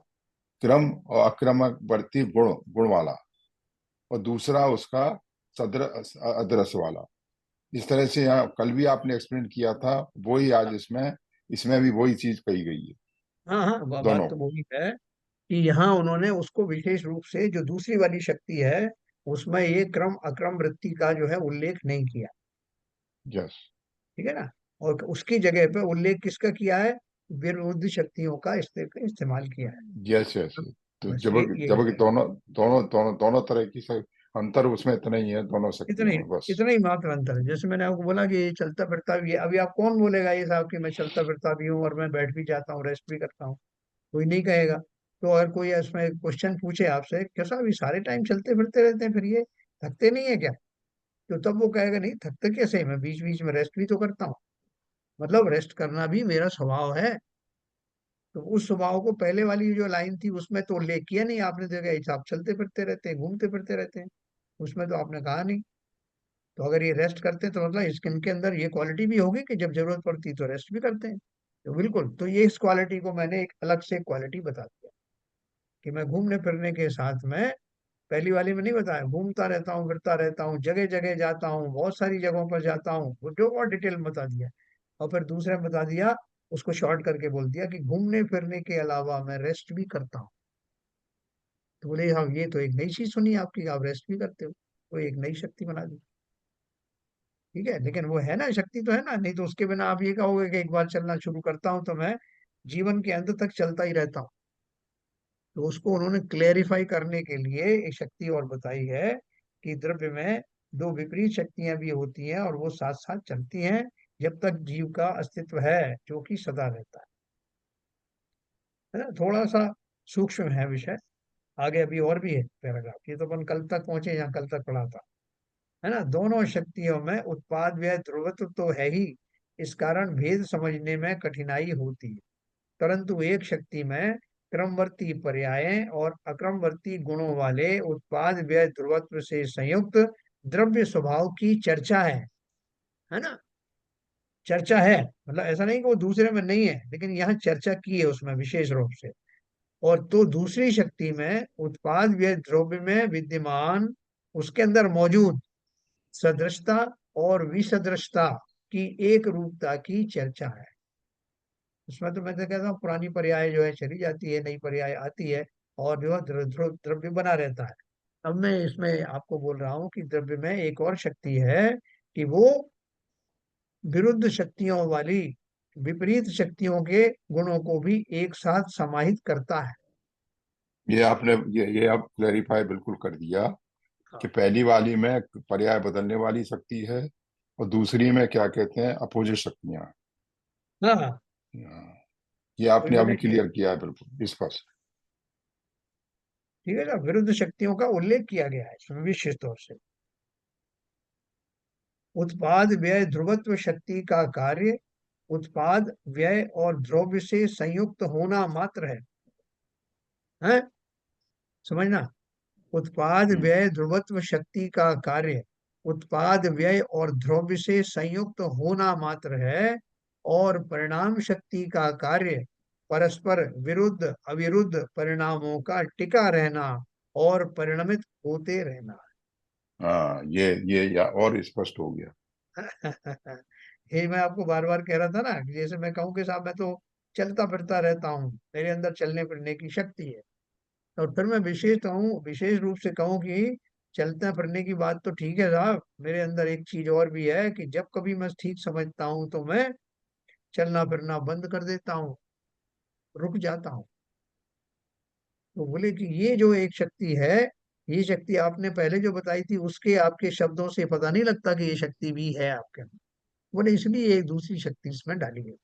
Speaker 3: क्रम और अक्रमवर्ती गुण वाला, और दूसरा उसका सदर अदरस वाला। इस तरह से यहाँ कल भी आपने एक्सप्लेन किया था, वही आज इसमें इसमें भी वही चीज कही गई है।
Speaker 1: हाँ हाँ, बात
Speaker 3: दोनों।
Speaker 1: तो वही है कि यहाँ उन्होंने उसको विशेष रूप से जो दूसरी वाली शक्ति है उसमें ये क्रम अक्रम वृत्ति का जो है उल्लेख नहीं किया।
Speaker 3: यस।
Speaker 1: ठीक है ना। और उसकी जगह पे उल्लेख किसका किया है, विरुद्ध शक्तियों का इस्तेमाल किया है।
Speaker 3: Yes yes. तो
Speaker 1: बस
Speaker 3: जब
Speaker 1: ये
Speaker 3: जब कि
Speaker 1: है।
Speaker 3: दोनों तरह की अंतर उसमें इतना ही है, दोनों
Speaker 1: इतना
Speaker 3: शक्तियों
Speaker 1: ही
Speaker 3: में बस।
Speaker 1: इतना ही मात्र अंतर है। जैसे मैंने आपको बोला कि ये चलता फिरता भी है, अभी आप कौन बोलेगा ये साहब कि मैं चलता फिरता भी हूँ और मैं बैठ भी जाता हूँ, रेस्ट भी करता हूँ। कोई नहीं कहेगा। तो अगर कोई इसमें क्वेश्चन पूछे आपसे कैसा अभी सारे टाइम चलते फिरते रहते हैं फिर ये थकते नहीं है क्या, तो तब वो कहेगा नहीं थकते कैसे, मैं बीच बीच में रेस्ट भी तो करता हूँ। मतलब रेस्ट करना भी मेरा स्वभाव है। तो उस स्वभाव को पहले वाली जो लाइन थी उसमें तो उल्लेख किया नहीं आपने, देखा ये आप चलते फिरते रहते हैं, घूमते फिरते रहते हैं, उसमें तो आपने कहा नहीं। तो अगर ये रेस्ट करते हैं तो मतलब इनके अंदर ये क्वालिटी भी होगी कि जब जरूरत पड़ती तो रेस्ट भी करते हैं। तो बिल्कुल, तो ये इस क्वालिटी को मैंने एक अलग से क्वालिटी बता दिया कि मैं घूमने फिरने के साथ में, पहली वाली में नहीं बताया, घूमता रहता हूँ फिरता रहता हूँ, जगह जगह जाता हूँ, बहुत सारी जगहों पर जाता हूँ, वो जो और डिटेल में बता दिया। और फिर दूसरे में बता दिया, उसको शॉर्ट करके बोल दिया कि घूमने फिरने के अलावा मैं रेस्ट भी करता हूँ। तो बोले हाँ ये तो एक नई चीज सुनी आपकी, आप रेस्ट भी करते हो, वो एक नई शक्ति बना दी। ठीक है, लेकिन वो है ना, शक्ति तो है ना, नहीं तो उसके बिना आप ये कहोगे कि एक बार चलना शुरू करता हूं तो मैं जीवन के अंत तक चलता ही रहता हूँ। तो उसको उन्होंने क्लेरिफाई करने के लिए एक शक्ति और बताई है कि द्रव्य में दो विपरीत शक्तियां भी होती हैं और वो साथ साथ चलती हैं जब तक जीव का अस्तित्व है, जो कि सदा रहता है ना। थोड़ा सा सूक्ष्म है विषय, आगे अभी और भी है पैराग्राफ, ये तो अपन कल तक पहुंचे जहाँ कल तक पढ़ा था, है ना। दोनों शक्तियों में उत्पाद व्यय ध्रुवत्व तो है ही, इस कारण भेद समझने में कठिनाई होती है। परंतु एक शक्ति में क्रमवर्ती पर्याय और अक्रमवर्ती गुणों वाले उत्पाद व्यय ध्रुवत्व से संयुक्त द्रव्य स्वभाव की चर्चा है ना। चर्चा है, मतलब ऐसा नहीं कि वो दूसरे में नहीं है, लेकिन यहाँ चर्चा की है उसमें विशेष रूप से। और तो दूसरी शक्ति में उत्पाद व्यय द्रव्य में विद्यमान, उसके अंदर मौजूद सदृशता और विसदृशता की एक रूपता की चर्चा है। उसमें तो मैं तो कहता हूँ पुरानी पर्याय जो है चली जाती है, नई पर्याय आती है, और जो है द्रव्य बना रहता है। अब मैं इसमें आपको बोल रहा हूँ कि द्रव्य में एक और शक्ति है कि वो विरुद्ध शक्तियों वाली विपरीत शक्तियों के गुणों को भी एक साथ समाहित करता है।
Speaker 3: ये आपने ये आप क्लैरिफाई बिल्कुल कर दिया
Speaker 1: हाँ
Speaker 3: कि पहली वाली में पर्याय बदलने वाली शक्ति है, और दूसरी में क्या कहते हैं, अपोजिट शक्तियां।
Speaker 1: हाँ हाँ।
Speaker 3: हाँ, ये
Speaker 1: वही
Speaker 3: आपने अभी
Speaker 1: बोले कि
Speaker 3: क्लियर किया है बिल्कुल स्पष्ट।
Speaker 1: ठीक है ना, विरुद्ध शक्तियों का उल्लेख किया गया है इसमें विशेष तौर से। उत्पाद व्यय ध्रुवत्व शक्ति का कार्य उत्पाद व्यय और द्रव्य से संयुक्त होना मात्र है समझना। उत्पाद
Speaker 3: हम्म।
Speaker 1: व्यय ध्रुवत्व शक्ति का कार्य उत्पाद व्यय और द्रव्य से संयुक्त होना मात्र है, और परिणाम शक्ति का कार्य परस्पर विरुद्ध अविरुद्ध परिणामों का टिका रहना और परिणमित होते रहना।
Speaker 3: हाँ, और स्पष्ट हो गया।
Speaker 1: ये मैं आपको बार बार कह रहा था ना, कि जैसे मैं कहूँ कि साहब मैं तो चलता फिरता रहता हूँ, मेरे अंदर चलने फिरने की शक्ति है। और फिर मैं विशेष रूप से कहूँ कि चलते फिरने की बात तो ठीक है साहब, मेरे अंदर एक चीज और भी है कि जब कभी मैं ठीक समझता हूँ तो मैं चलना फिरना बंद कर देता हूँ, रुक जाता हूँ। तो बोले कि ये जो एक शक्ति है, ये शक्ति आपने पहले जो बताई थी उसके आपके शब्दों से पता नहीं लगता कि ये शक्ति भी है आपके अंदर। बोले इसलिए एक दूसरी शक्ति इसमें डाली गई।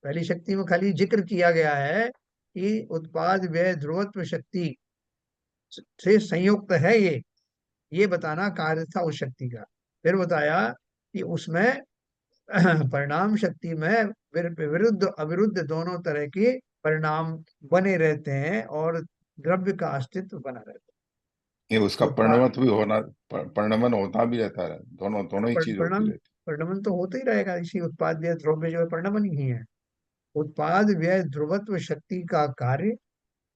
Speaker 1: पहली शक्ति में खाली जिक्र किया गया है कि उत्पाद व्यय ध्रुवत्व शक्ति से संयुक्त है ये बताना कार्य था उस शक्ति का। फिर बताया कि उसमें परिणाम शक्ति में विरुद्ध अविरुद्ध दोनों तरह के परिणाम बने रहते हैं और द्रव्य का अस्तित्व बना रहता
Speaker 3: ये
Speaker 1: है।
Speaker 3: उसका परिणमत भी होना, परिणमन होता भी रहता है, दोनों दोनों ही चीज होती
Speaker 1: परिणाम
Speaker 3: रहती
Speaker 1: परिणमन तो होता ही रहेगा, इसी उत्पाद व्यय द्रव्य जो है परिणमन ही है। उत्पाद व्यय ध्रुवत्व शक्ति का कार्य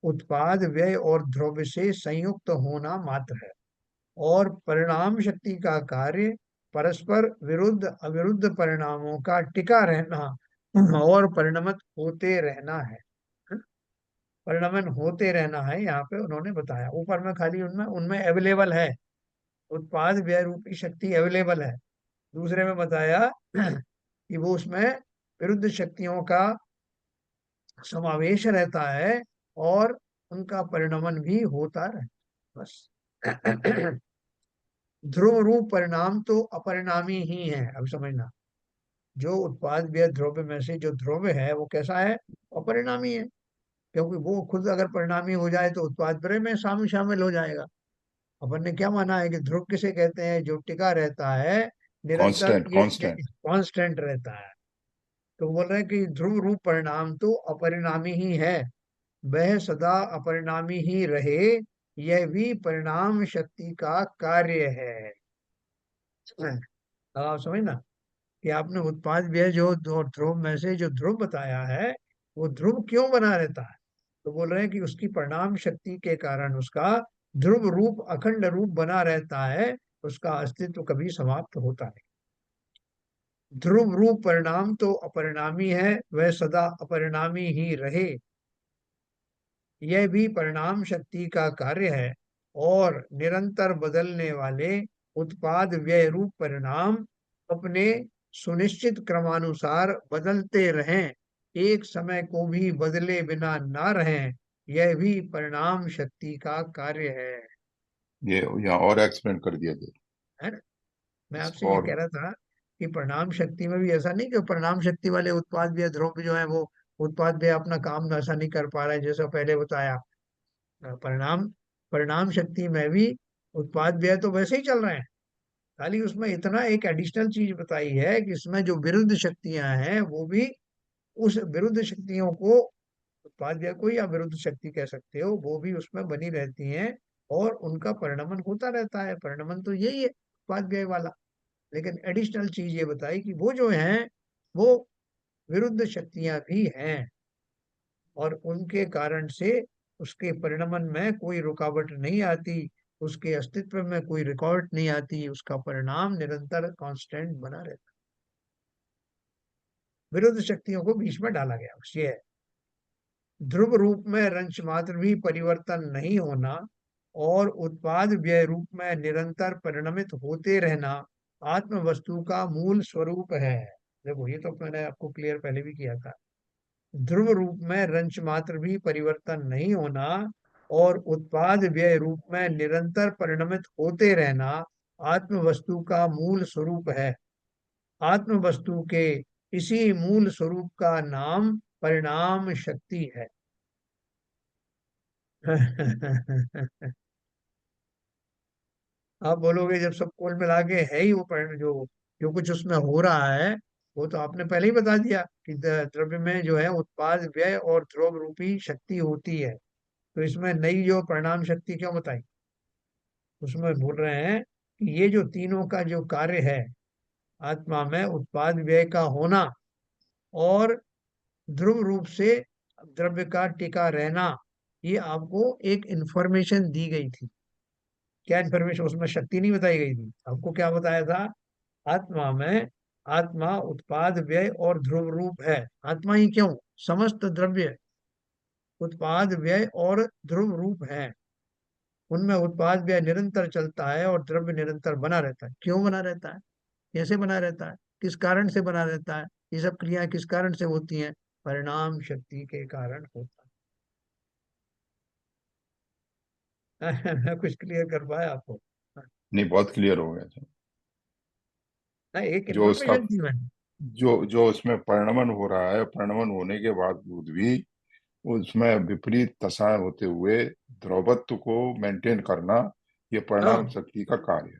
Speaker 1: उत्पाद व्यय और द्रव्य से संयुक्त होना मात्र है, और परिणाम शक्ति का कार्य परस्पर विरुद्ध अविरुद्ध परिणामों का टिका रहना और परिणमित होते रहना है। परिणमन होते रहना है, यहाँ पे उन्होंने बताया। ऊपर में खाली उनमें उनमें अवेलेबल है, उत्पाद व्यय रूपी शक्ति अवेलेबल है। दूसरे में बताया कि वो उसमें विरुद्ध शक्तियों का समावेश रहता है और उनका परिणमन भी होता रहता है, बस। ध्रुव रूप परिणाम तो अपरिणामी ही है, अब समझना। जो उत्पाद व्यय द्रव्य में से जो द्रव्य है वो कैसा है, अपरिणामी है। क्योंकि वो खुद अगर परिणामी हो जाए तो उत्पाद व्यय में शामिल शामिल हो जाएगा। अपन ने क्या माना है कि ध्रुव किसे कहते हैं, जो टिका रहता है निरंतर,
Speaker 3: कांस्टेंट
Speaker 1: ये
Speaker 3: कांस्टेंट।
Speaker 1: कांस्टेंट रहता है। तो बोल रहे हैं कि ध्रुव रूप परिणाम तो अपरिणामी ही है, वह सदा अपरिणामी ही रहे, यह भी परिणाम शक्ति का कार्य है। अब आप समझ ना कि आपने उत्पाद व्यय जो दो ध्रुव में से जो ध्रुव बताया है, वो ध्रुव क्यों बना रहता है। तो बोल रहे हैं कि उसकी परिणाम शक्ति के कारण उसका ध्रुव रूप अखंड रूप बना रहता है, उसका अस्तित्व कभी समाप्त होता नहीं। ध्रुव रूप परिणाम तो अपरिणामी है, वह सदा अपरिणामी ही रहे। यह भी परिणाम शक्ति का कार्य है, और निरंतर बदलने वाले उत्पाद व्यय रूप परिणाम अपने सुनिश्चित क्रमानुसार बदलते रहें, एक समय को भी बदले बिना ना रहें, यह भी परिणाम शक्ति का कार्य
Speaker 3: ये यहाँ और एक्सप्लेन कर दिया गया
Speaker 1: है ना। मैं आपसे
Speaker 3: इसको
Speaker 1: ये
Speaker 3: और।
Speaker 1: कह रहा था कि परिणाम शक्ति में भी ऐसा नहीं कि परिणाम शक्ति वाले उत्पाद व्यय ध्रुव जो है वो उत्पाद व्यय अपना काम ऐसा नहीं कर पा रहा है जैसा पहले बताया। परिणाम परिणाम शक्ति में भी उत्पाद व्यय तो वैसे ही चल रहे हैं, खाली उसमें इतना एक एडिशनल चीज बताई है कि इसमें जो विरुद्ध शक्तियां हैं वो भी उस विरुद्ध शक्तियों को, उत्पाद व्यय को या विरुद्ध शक्ति कह सकते हो, वो भी उसमें बनी रहती हैं और उनका परिणमन होता रहता है। परिणमन तो यही है उत्पाद व्यय वाला। लेकिन एडिशनल चीज ये बताई कि वो जो है वो विरुद्ध शक्तियां भी हैं, और उनके कारण से उसके परिणमन में कोई रुकावट नहीं आती, उसके अस्तित्व में कोई रुकावट नहीं आती, उसका परिणाम निरंतर कांस्टेंट बना रहता है। विरुद्ध शक्तियों को बीच में डाला गया बस ये है। ध्रुव रूप में रंच मात्र भी परिवर्तन नहीं होना और उत्पाद व्यय रूप में निरंतर परिणमित होते रहना आत्म वस्तु का मूल स्वरूप है। देखो ये तो मैंने आपको क्लियर पहले भी किया था। ध्रुव रूप में रंच मात्र भी परिवर्तन नहीं होना और उत्पाद व्यय रूप में निरंतर परिणमित होते रहना आत्म वस्तु का मूल स्वरूप है। आत्म वस्तु के इसी मूल स्वरूप का नाम परिणाम शक्ति है। आप बोलोगे जब सब कुल मिला के है ही वो परिणाम, जो जो कुछ उसमें हो रहा है वो तो आपने पहले ही बता दिया कि द्रव्य में जो है उत्पाद व्यय और द्रव्य रूपी शक्ति होती है। तो इसमें नई जो परिणाम शक्ति क्यों बताई, उसमें बोल रहे हैं कि ये जो तीनों का जो कार्य है, आत्मा में उत्पाद व्यय का होना और ध्रुव रूप से द्रव्य का टिका रहना, ये आपको एक इंफॉर्मेशन दी गई थी। क्या इंफॉर्मेशन, उसमें शक्ति नहीं बताई गई थी, आपको क्या बताया था? आत्मा में, आत्मा उत्पाद व्यय और ध्रुव रूप है। आत्मा ही क्यों, समस्त द्रव्य उत्पाद व्यय और ध्रुव रूप है। उनमें उत्पाद व्यय निरंतर चलता है और द्रव्य निरंतर बना रहता है। क्यों बना रहता है, कैसे बना रहता है, किस कारण से बना रहता है, ये सब क्रियाएं किस कारण से होती हैं? परिणाम शक्ति के कारण होता है। मैं कुछ क्लियर कर पाया आपको?
Speaker 3: नहीं, बहुत क्लियर हो गया था।
Speaker 1: हाँ, एक
Speaker 3: जो उसका
Speaker 1: इन्फॉर्मेशन दी मैंने।
Speaker 3: जो जो उसमें परिणमन हो रहा है, परिणमन होने के बावजूद भी उसमें विपरीत दशाएं होते हुए द्रवत्व को मेंटेन करना, ये परिणाम
Speaker 1: हाँ,
Speaker 3: शक्ति का कार्य है।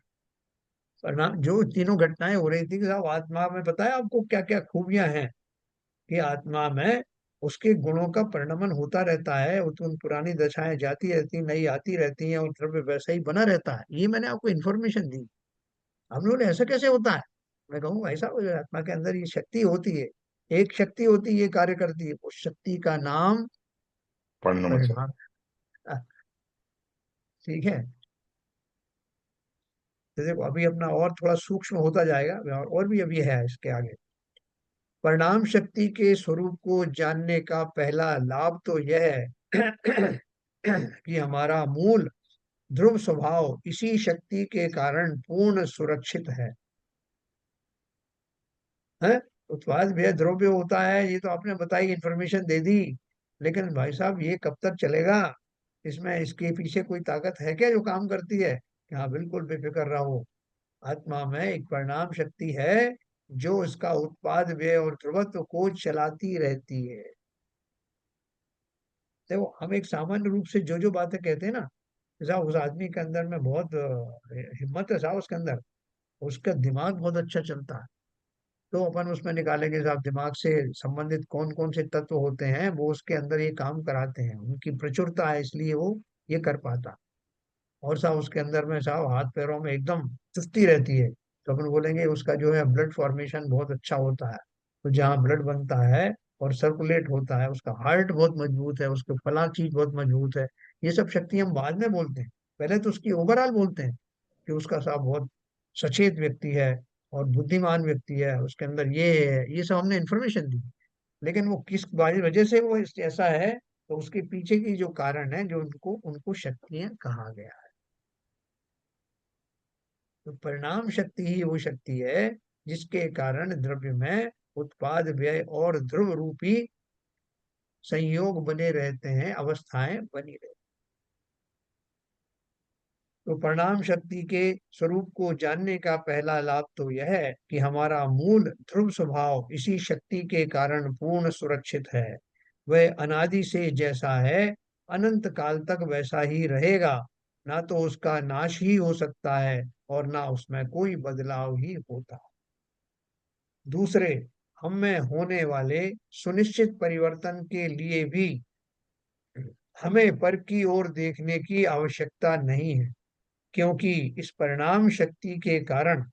Speaker 1: परिणाम जो तीनों घटनाएं हो रही थी कि साहब आत्मा में, बताया आपको क्या क्या खूबियां हैं कि आत्मा में उसके गुणों का परिणमन होता रहता है, उन पुरानी दशाएं जाती रहती, नई आती रहती हैं और द्रव्य वैसा ही बना रहता है। ये मैंने आपको इन्फॉर्मेशन दी। हम लोग ऐसा कैसे होता है, मैं कहूँ ऐसा आत्मा के अंदर ये शक्ति होती है, एक शक्ति होती है, ये कार्य करती है, उस शक्ति का नाम
Speaker 3: परिणमन शक्ति।
Speaker 1: परिणाम। ठीक है। तो देखो अभी अपना और थोड़ा सूक्ष्म होता जाएगा, और भी अभी है इसके आगे। परिणाम शक्ति के स्वरूप को जानने का पहला लाभ तो यह है कि हमारा मूल ध्रुव स्वभाव इसी शक्ति के कारण पूर्ण सुरक्षित है। उत्पाद व्यय द्रव्य होता है, ये तो आपने बताई, इंफॉर्मेशन दे दी। लेकिन भाई साहब ये कब तक चलेगा, इसमें इसके पीछे कोई ताकत है क्या जो काम करती है? कि हाँ बिल्कुल बेफिक्र रहो, आत्मा में एक परिणाम शक्ति है जो इसका उत्पाद व्यय और ध्रुवत्व को चलाती रहती है। देखो हम एक सामान्य रूप से जो जो बातें कहते हैं ना, साहब उस आदमी के अंदर में बहुत हिम्मत है साहब उसके अंदर, उसका दिमाग बहुत अच्छा चलता है। तो अपन उसमें निकालेंगे साहब दिमाग से संबंधित कौन कौन से तत्व होते हैं, वो उसके अंदर ये काम कराते हैं, उनकी प्रचुरता है इसलिए वो ये कर पाता। और साहब उसके अंदर में साहब हाथ पैरों में एकदम चुस्ती रहती है, तो अपन बोलेंगे उसका जो है ब्लड फॉर्मेशन बहुत अच्छा होता है। तो जहाँ ब्लड बनता है और सर्कुलेट होता है, उसका हार्ट बहुत मजबूत है, उसके फला चीज बहुत मजबूत है। ये सब शक्ति हम बाद में बोलते हैं, पहले तो उसकी ओवरऑल बोलते हैं कि उसका साहब बहुत सचेत व्यक्ति है और बुद्धिमान व्यक्ति है, उसके अंदर ये है, ये सब हमने इन्फॉर्मेशन दी। लेकिन वो किस वजह से वो ऐसा है, तो उसके पीछे की जो कारण है, जो उनको उनको शक्तियां कहा गया है। तो परिणाम शक्ति ही वो शक्ति है जिसके कारण द्रव्य में उत्पाद व्यय और ध्रुव रूपी संयोग बने रहते हैं, अवस्थाएं बनी रहती। तो परिणाम शक्ति के स्वरूप को जानने का पहला लाभ तो यह है कि हमारा मूल ध्रुव स्वभाव इसी शक्ति के कारण पूर्ण सुरक्षित है। वह अनादि से जैसा है, अनंत काल तक वैसा ही रहेगा। ना तो उसका नाश ही हो सकता है और ना उसमें कोई बदलाव ही होता। दूसरे, हम में होने वाले सुनिश्चित परिवर्तन के लिए भी हमें पर की ओर देखने की आवश्यकता नहीं है, क्योंकि इस परिणाम शक्ति के कारण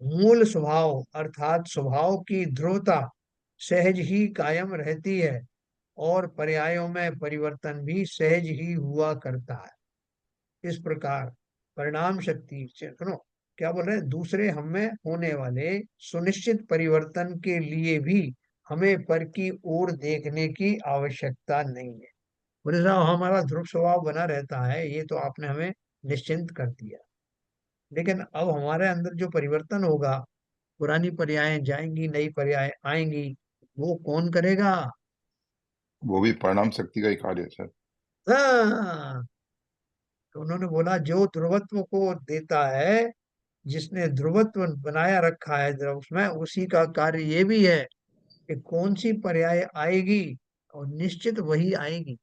Speaker 1: मूल स्वभाव अर्थात स्वभाव की ध्रुवता सहज ही कायम रहती है और पर्यायों में परिवर्तन भी सहज ही हुआ करता है। इस प्रकार परिणाम शक्ति से सुनो क्या बोल रहे हैं, दूसरे हमें होने वाले सुनिश्चित परिवर्तन के लिए भी हमें पर की ओर देखने की आवश्यकता नहीं है। बोले साहब हमारा ध्रुव स्वभाव बना रहता है, ये तो आपने हमें निश्चिंत कर दिया, लेकिन अब हमारे अंदर जो परिवर्तन होगा, पुरानी पर्यायें जाएंगी, नई पर्याय आएंगी, वो कौन करेगा?
Speaker 3: वो भी परिणाम शक्ति का ही कार्य है सर।
Speaker 1: हाँ। तो उन्होंने बोला जो ध्रुवत्व को देता है, जिसने ध्रुवत्व बनाया रखा है द्रव में, उसी का कार्य ये भी है कि कौन सी पर्याय आएगी, और निश्चित वही आएगी,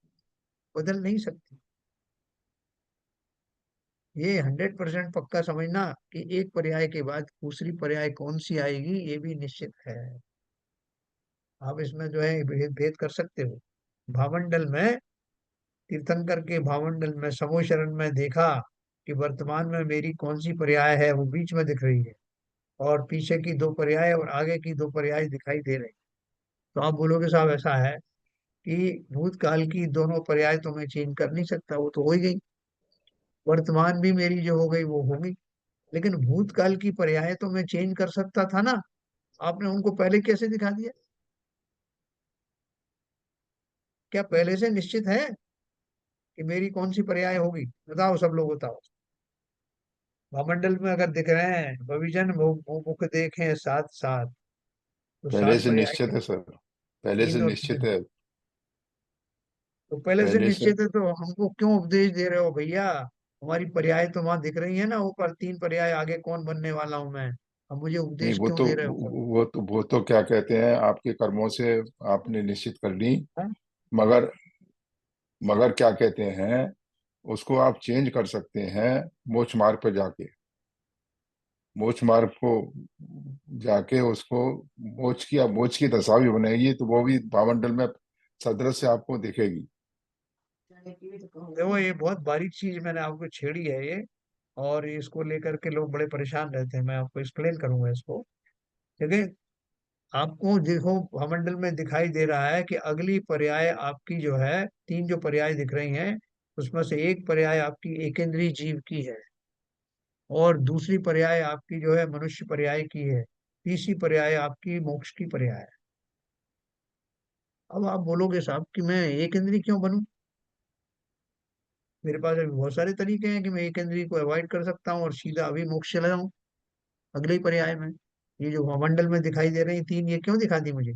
Speaker 1: बदल नहीं सकती। ये 100% पक्का समझना कि एक पर्याय के बाद दूसरी पर्याय कौन सी आएगी ये भी निश्चित है। आप इसमें जो है भेद भेद कर सकते हो। भावमंडल में, तीर्थंकर के भावमंडल में समूह शरण में देखा कि वर्तमान में मेरी कौन सी पर्याय है, वो बीच में दिख रही है, और पीछे की दो पर्याय और आगे की दो पर्याय दिखाई दे रही। तो आप बोलोगे साहब ऐसा है कि भूतकाल की दोनों पर्याय तो मैं चेंज कर नहीं सकता, वो तो हो ही गई, वर्तमान भी मेरी जो हो गई वो होगी, लेकिन भूतकाल की पर्याय तो मैं चेंज कर सकता था ना। आपने उनको पहले कैसे दिखा दिया? क्या पहले से निश्चित है कि मेरी कौन सी पर्याय होगी? बताओ सब लोग बताओ। भामंडल में अगर दिख रहे हैं भविजन मुख देखें साथ साथ, तो
Speaker 3: पहले
Speaker 1: सात
Speaker 3: से
Speaker 1: पर्याय
Speaker 3: निश्चित
Speaker 1: क्या?
Speaker 3: है सर। पहले से
Speaker 1: तीन और
Speaker 3: निश्चित
Speaker 1: तीन।
Speaker 3: है।
Speaker 1: तो पहले से
Speaker 3: पहले से।
Speaker 1: निश्चित है तो हमको क्यों उपदेश दे रहे हो भैया? हमारी पर्याय तो वहां दिख रही है ना ऊपर, तीन पर्याय आगे कौन बनने वाला हूं मैं, अब मुझे
Speaker 3: नहीं,
Speaker 1: उपदेश
Speaker 3: वो
Speaker 1: क्यों
Speaker 3: तो
Speaker 1: दे रहे हो सब?
Speaker 3: वो तो क्या कहते हैं, आपके कर्मों से आपने निश्चित कर ली।
Speaker 1: हाँ?
Speaker 3: मगर मगर क्या कहते हैं, उसको आप चेंज कर सकते हैं मोक्ष मार्ग पर जाके। मोक्ष मार्ग को जाके उसको मोक्ष की दशा भी बनेगी, तो वो भी भावमंडल में सदृश से आपको दिखेगी।
Speaker 1: देखो ये बहुत बारीक चीज मैंने आपको छेड़ी है ये, और इसको लेकर के लोग बड़े परेशान रहते हैं। मैं आपको एक्सप्लेन करूंगा इसको। देखिए, आपको देखो भवमंडल में दिखाई दे रहा है कि अगली पर्याय आपकी जो है, तीन जो पर्याय दिख रही हैं, उसमें से एक पर्याय आपकी एकेंद्रीय जीव की है, और दूसरी पर्याय आपकी जो है मनुष्य पर्याय की है, तीसरी पर्याय आपकी मोक्ष की पर्याय है। अब आप बोलोगे साहब कि मैं एक इंद्री क्यों बनूं? मेरे पास अभी बहुत सारे तरीके हैं कि मैं एक इंद्री को अवॉइड कर सकता हूँ और सीधा अभी मोक्ष चला जाऊं अगले ही पर्याय में। ये जो मंडल में दिखाई दे रही तीन, ये क्यों दिखा दी मुझे?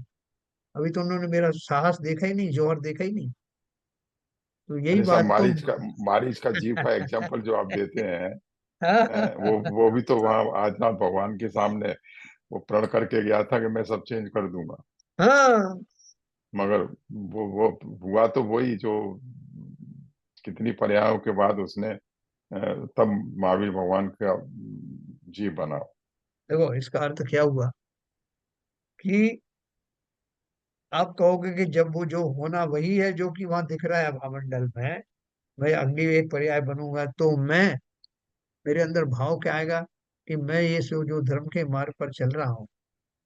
Speaker 1: अभी तो उन्होंने मेरा साहस देखा ही नहीं, जौहर देखा ही नहीं। तो यही
Speaker 3: अरे साहब,
Speaker 1: बात तो
Speaker 3: मारीच का जीव का एग्जाम्पल जो आप देते हैं,
Speaker 1: हाँ।
Speaker 3: वो भी तो वहाँ आदिनाथ भगवान के सामने वो प्रण करके गया था कि मैं सब चेंज कर दूंगा।
Speaker 1: हाँ।
Speaker 3: मगर वो हुआ तो वही जो कितनी पर्यायों के बाद उसने तब महावीर भगवान का जीव बना।
Speaker 1: देखो इसका अर्थ क्या हुआ कि आप कहोगे कि जब वो जो होना वही है जो कि वहां दिख रहा है भावमंडल में, मैं अग्नि एक पर्याय बनूंगा, तो मैं, मेरे अंदर भाव क्या आएगा कि मैं ये जो धर्म के मार्ग पर चल रहा हूँ,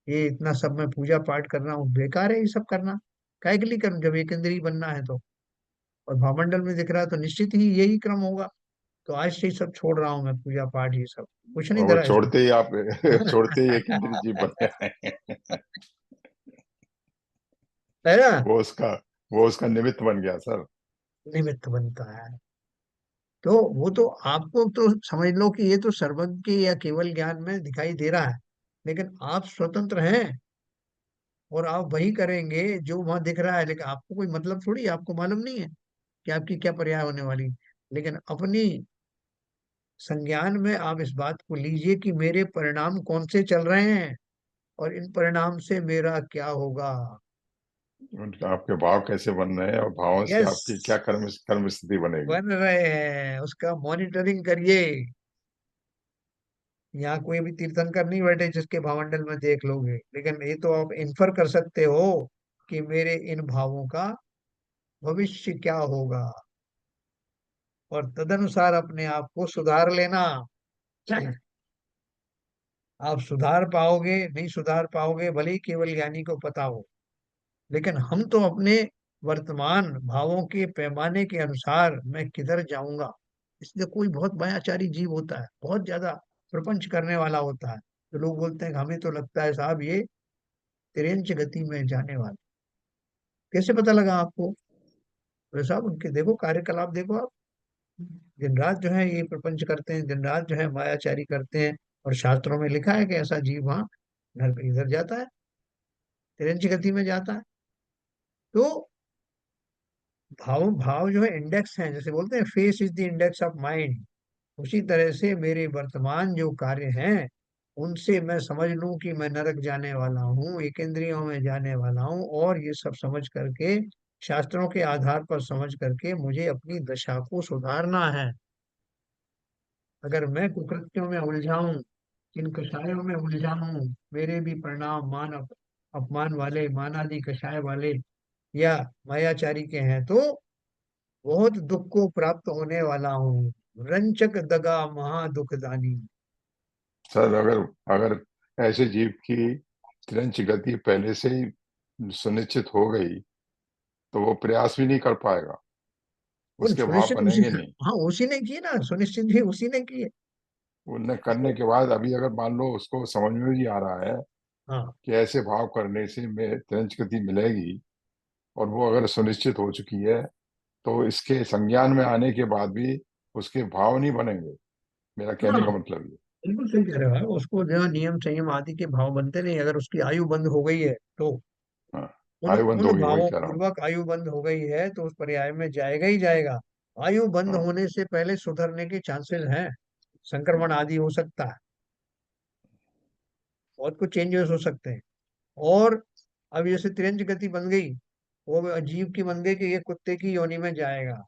Speaker 1: ये इतना सब मैं पूजा पाठ कर रहा हूँ, बेकार है ये सब करना। काय के लिए करूं जब एक इंद्रिय बनना है तो? और भावमंडल में दिख रहा है तो निश्चित ही यही क्रम होगा। तो आज से ही सब छोड़ रहा हूँ मैं, पूजा पाठ ये सब कुछ नहीं
Speaker 3: और वो
Speaker 1: धरा इसमें।
Speaker 3: छोड़ते ही आप छोड़ते ही एक इंद्रिय जीव बन गए।
Speaker 1: है ना?
Speaker 3: वो उसका वो उसका निमित्त बन गया सर।
Speaker 1: निमित्त बनता है। तो वो तो आपको तो समझ लो कि ये तो सर्वज्ञ या केवल ज्ञान में दिखाई दे रहा है, लेकिन आप स्वतंत्र हैं और आप वही करेंगे जो वहां दिख रहा है, लेकिन आपको कोई मतलब थोड़ी, आपको मालूम नहीं है कि आपकी क्या पर्याय होने वाली। लेकिन अपनी संज्ञान में आप इस बात को लीजिए कि मेरे परिणाम कौन से चल रहे हैं और इन परिणाम से मेरा क्या होगा।
Speaker 3: आपके भाव कैसे बन रहे हैं, और भावों से
Speaker 1: यस,
Speaker 3: आपकी क्या कर्म कर्म स्थिति बनेगी।
Speaker 1: बन रहे हैं, उसका मॉनिटरिंग करिए। यहाँ कोई भी तीर्थंकर नहीं बैठे जिसके भावमंडल में देख लोगे, लेकिन ये तो आप इन्फर कर सकते हो कि मेरे इन भावों का भविष्य क्या होगा, और तदनुसार अपने आप को सुधार लेना। आप सुधार पाओगे नहीं सुधार पाओगे भले ही केवल ज्ञानी को पता हो, लेकिन हम तो अपने वर्तमान भावों के पैमाने के अनुसार मैं किधर जाऊंगा। इसलिए कोई बहुत मायाचारी जीव होता है, बहुत ज्यादा प्रपंच करने वाला होता है, तो लोग बोलते हैं कि हमें तो लगता है साहब ये तिरंच गति में जाने वाला। कैसे पता लगा आपको? तो साहब उनके देखो कार्यकलाप देखो आप, दिन रात जो है ये प्रपंच करते हैं, दिन रात जो है मायाचारी करते हैं, और शास्त्रों में लिखा है कि ऐसा जीव वहां घर पे इधर जाता है, तिरंच गति में जाता है। तो भाव भाव जो है इंडेक्स है, जैसे बोलते हैं face is the index of mind, उसी तरह से मेरे वर्तमान जो कार्य हैं उनसे मैं समझ लूं कि मैं नरक जाने वाला हूँ, एक इंद्रियों में जाने वाला हूँ, और ये सब समझ करके शास्त्रों के आधार पर समझ करके मुझे अपनी दशा को सुधारना है। अगर मैं कुकृत्यों में उलझाऊं, इन कषायों में उलझाऊं, मेरे भी परिणाम अपमान वाले, मानादि कषाय वाले या मायाचारी के हैं, तो बहुत दुख को प्राप्त होने वाला हूँ। रंचक दगा महा दुखदानी।
Speaker 3: सर अगर अगर ऐसे जीव की क्रंच गति पहले से ही सुनिश्चित हो गई, तो वो प्रयास भी नहीं कर पाएगा,
Speaker 1: वो
Speaker 3: उसके भाव
Speaker 1: सुनिश्चित उसी,
Speaker 3: बनेंगे नहीं।
Speaker 1: हाँ उसी ने किए ना, सुनिश्चित भी उसी ने किए।
Speaker 3: उन्हें करने के बाद अभी अगर मान लो उसको समझ में भी आ रहा है
Speaker 1: हाँ,
Speaker 3: कि ऐसे भाव करने से मैं क्रंच गति मिलेगी, और वो अगर सुनिश्चित हो चुकी है, तो इसके संज्ञान में आने के बाद भी उसके भाव नहीं बनेंगे। मेरा कहने
Speaker 1: हाँ,
Speaker 3: का मतलब ये।
Speaker 1: बिल्कुल सही कह रहे हो। उसको जो है नियम संयम आदि के भाव बनते नहीं, अगर उसकी आयु बंद हो गई है तो
Speaker 3: हाँ,
Speaker 1: उन
Speaker 3: आयु बंद
Speaker 1: उन
Speaker 3: होगी, वही
Speaker 1: भावों
Speaker 3: कह रहा हूँ।
Speaker 1: पूर्वक आयु बंद हो गई है तो उस पर्याय में जाएगा ही जाएगा। आयु बंद
Speaker 3: हाँ,
Speaker 1: होने से पहले सुधरने के चांसेस हैं, संक्रमण आदि हो सकता है, बहुत कुछ चेंजेस हो सकते हैं। और अब जैसे तिरंज गति बन गई, वो अजीब की बन गई कि ये कुत्ते की योनि में जाएगा,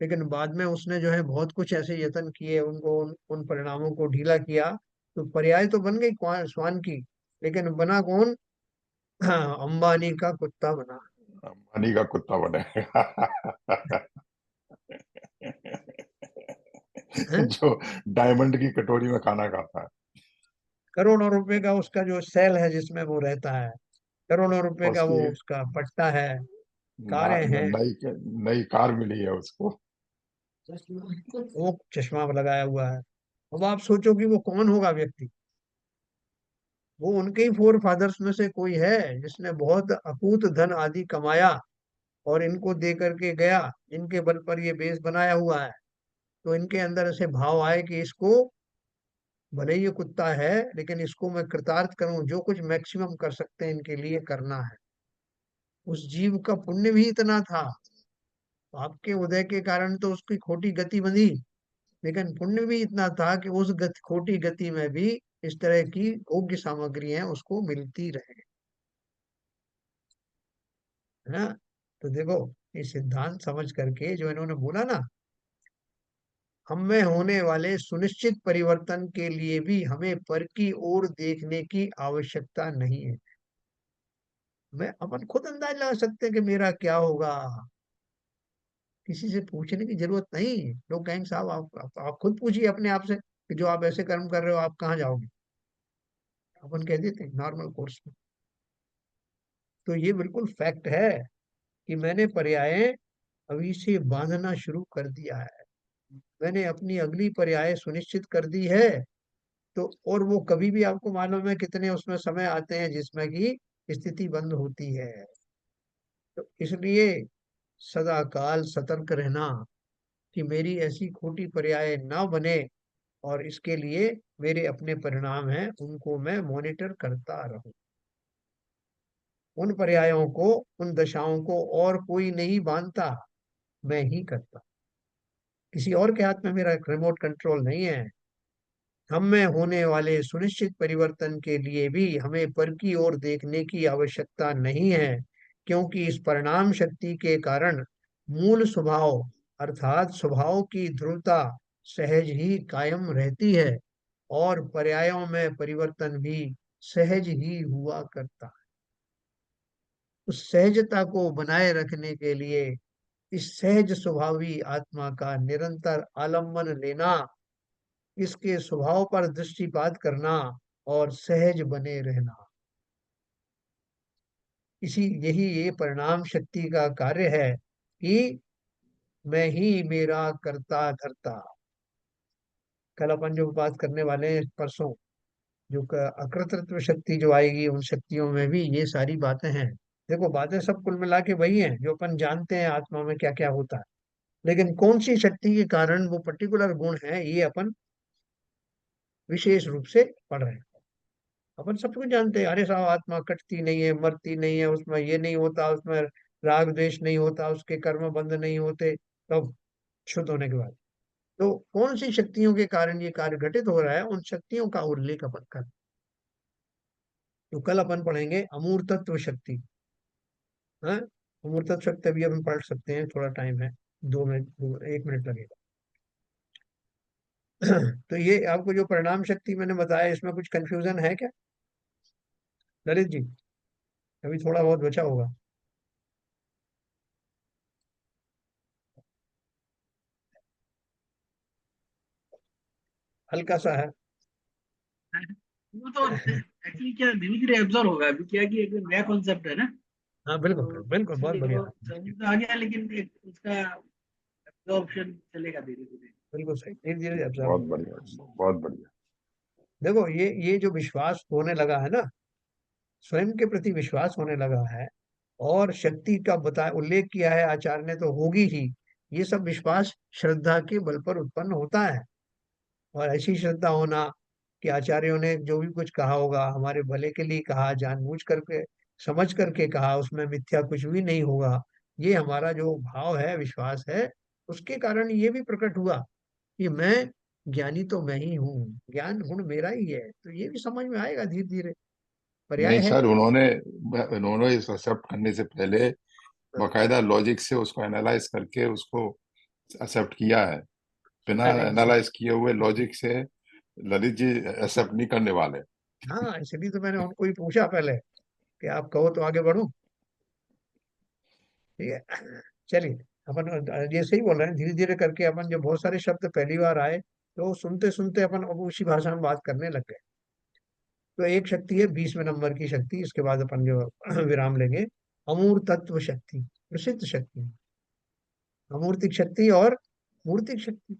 Speaker 1: लेकिन बाद में उसने जो है बहुत कुछ ऐसे यत्न किए, उनको उन परिणामों को ढीला किया, तो पर्याय तो बन गई श्वान की, लेकिन बना कौन? हाँ, अंबानी का कुत्ता बना
Speaker 3: अंबानी का कुत्ता बनेगा।
Speaker 1: है।
Speaker 3: जो डायमंड की कटोरी में खाना खाता है।
Speaker 1: करोड़ों रुपए का उसका जो सेल है जिसमें वो रहता है, करोड़ों रुपए
Speaker 3: और
Speaker 1: का वो
Speaker 3: उसकी
Speaker 1: उसका पट्टा है,
Speaker 3: ना,
Speaker 1: कारें हैं,
Speaker 3: नई नई कार मिली है उसको।
Speaker 1: वो चश्मा लगाया हुआ है। अब आप सोचो कि वो कौन होगा व्यक्ति? वो उनके ही फोर फादर्स में से कोई है जिसने बहुत अकूत धन आदि कमाया और इनको दे करके गया, इनके बल पर ये बेस बनाया हुआ है। तो इनके अंदर ऐसे भाव आए कि इसको, भले ही ये कुत्ता है लेकिन इसको मैं कृतार्थ करूं, जो कुछ मैक्सिमम कर सकते हैं इनके लिए करना है। उस जीव का पुण्य भी इतना था, आपके उदय के कारण तो उसकी खोटी गति बंधी, लेकिन पुण्य भी इतना था कि उस खोटी गति में भी इस तरह की भोग्य सामग्रियां उसको मिलती रहे, है ना। तो देखो, ये सिद्धांत समझ करके जो इन्होंने बोला ना, हम में होने वाले सुनिश्चित परिवर्तन के लिए भी हमें पर की ओर देखने की आवश्यकता नहीं है। मैं अपन खुद अंदाज लगा सकते हैं कि मेरा क्या होगा, किसी से पूछने की जरूरत नहीं। लोग कहेंगे साहब आप खुद पूछिए अपने आप से कि जो आप ऐसे कर्म कर रहे हो आप कहाँ जाओगे, अपन कह देते हैं नॉर्मल कोर्स में। तो ये बिल्कुल फैक्ट है कि मैंने पर्याय अभी से बांधना शुरू कर दिया है, मैंने अपनी अगली पर्याय सुनिश्चित कर दी है। तो और वो कभी भी आपको मालूम है कितने उसमें समय आते हैं जिसमें कि स्थिति बंद होती है। तो इसलिए सदा काल सतर्क रहना कि मेरी ऐसी खोटी पर्याय ना बने, और इसके लिए मेरे अपने परिणाम हैं, उनको मैं मॉनिटर करता रहूं। उन पर्यायों को, उन दशाओं को और कोई नहीं बांधता, मैं ही करता। किसी और के हाथ में मेरा रिमोट कंट्रोल नहीं है। हम में होने वाले सुनिश्चित परिवर्तन के लिए भी हमें पर की ओर देखने की आवश्यकता नहीं है, क्योंकि इस परिणाम शक्ति के कारण मूल स्वभाव, अर्थात स्वभाव की ध्रुवता सहज ही कायम रहती है, और पर्यायों में परिवर्तन भी सहज ही हुआ करता है। उस सहजता को बनाए रखने के लिए इस सहज स्वभावी आत्मा का निरंतर आलम्बन लेना, इसके स्वभाव पर दृष्टिपात करना और सहज बने रहना, इसी यही ये परिणाम शक्ति का कार्य है कि मैं ही मेरा करता धरता। कल अपन जो बात करने वाले हैं परसों, जो अकृतृत्व शक्ति जो आएगी, उन शक्तियों में भी ये सारी बातें हैं। देखो, बातें सब कुल मिला के वही हैं जो अपन जानते हैं आत्मा में क्या क्या होता है, लेकिन कौन सी शक्ति के कारण वो पर्टिकुलर गुण है, ये अपन विशेष रूप से पढ़ रहे हैं। अपन सब कुछ जानते हैं, अरे साहब आत्मा कटती नहीं है, मरती नहीं है, उसमें ये नहीं होता, उसमें राग द्वेष नहीं होता, उसके कर्म बंध नहीं होते, तब शुद्ध होने के बाद। तो कौन सी शक्तियों के कारण ये कार्य घटित हो रहा है, उन शक्तियों का उल्लेख अपन कर। तो कल अपन पढ़ेंगे अमूर्तत्व शक्ति। हाँ, अमूर्तत्व शक्ति अभी अपन पढ़ सकते हैं, थोड़ा टाइम है, 2 मिनट, 1 मिनट लगेगा। तो ये आपको जो परिणाम शक्ति मैंने बताया, इसमें कुछ कंफ्यूजन है क्या ललित जी? अभी थोड़ा बहुत बचा होगा। हल्का सा है।
Speaker 2: वो तो एक्चुअली क्या धीरे धीरे एब्जॉर्व होगा, अभी क्या कि एक नया कॉन्सेप्ट है ना,
Speaker 1: हाँ बिल्कुल
Speaker 2: तो
Speaker 1: बिल्कुल, बहुत
Speaker 2: इसलिए
Speaker 1: बढ़िया।
Speaker 2: वो समझ तो आ गया, लेकिन एक उसका एब्जॉर्प्शन चलेगा धीरे धीरे।
Speaker 1: बिल्कुल सही, धीरे धीरे ऑब्जर्व
Speaker 3: बहुत
Speaker 1: होगा।
Speaker 3: बढ़िया, बहुत बढ़िया।
Speaker 1: देखो, ये जो विश्वास होने लगा है ना, स्वयं के प्रति विश्वास होने लगा है, और शक्ति का बता उल्लेख किया है आचार्य ने, तो होगी ही। ये सब विश्वास श्रद्धा के बल पर उत्पन्न होता है। और ऐसी श्रद्धा होना कि आचार्यों ने जो भी कुछ कहा होगा हमारे भले के लिए कहा, जानबूझ करके समझ करके कहा, उसमें मिथ्या कुछ भी नहीं होगा, ये हमारा जो भाव है, विश्वास है, उसके कारण ये भी प्रकट हुआ कि मैं ज्ञानी तो मैं ही हूँ, ज्ञान गुण मेरा ही है। तो ये भी समझ में आएगा धीरे धीरे, पर्याय
Speaker 3: नहीं
Speaker 1: है।
Speaker 3: सर, उन्होंने इस एक्सेप्ट करने से पहले बकायदा लॉजिक से उसको एनालाइज करके उसको एक्सेप्ट किया है। बिना
Speaker 1: अरे
Speaker 3: एनालाइज किए हुए लॉजिक से ललित जी एक्सेप्ट नहीं करने वाले।
Speaker 1: हाँ, इसलिए तो मैंने उनको ही पूछा पहले कि आप कहो तो आगे बढ़ूं। ठीक है, चलिए। अपन ये सही बोल रहे हैं, धीरे धीरे करके अपन जो बहुत सारे शब्द पहली बार आए, तो सुनते सुनते अपन अब उसी भाषा में बात करने लग गए। तो एक शक्ति है 20वें नंबर की शक्ति, इसके बाद अपन जो विराम लेंगे। अमूर्त तत्व शक्ति, प्रसिद्ध शक्ति, अमूर्तिक शक्ति और मूर्तिक शक्ति।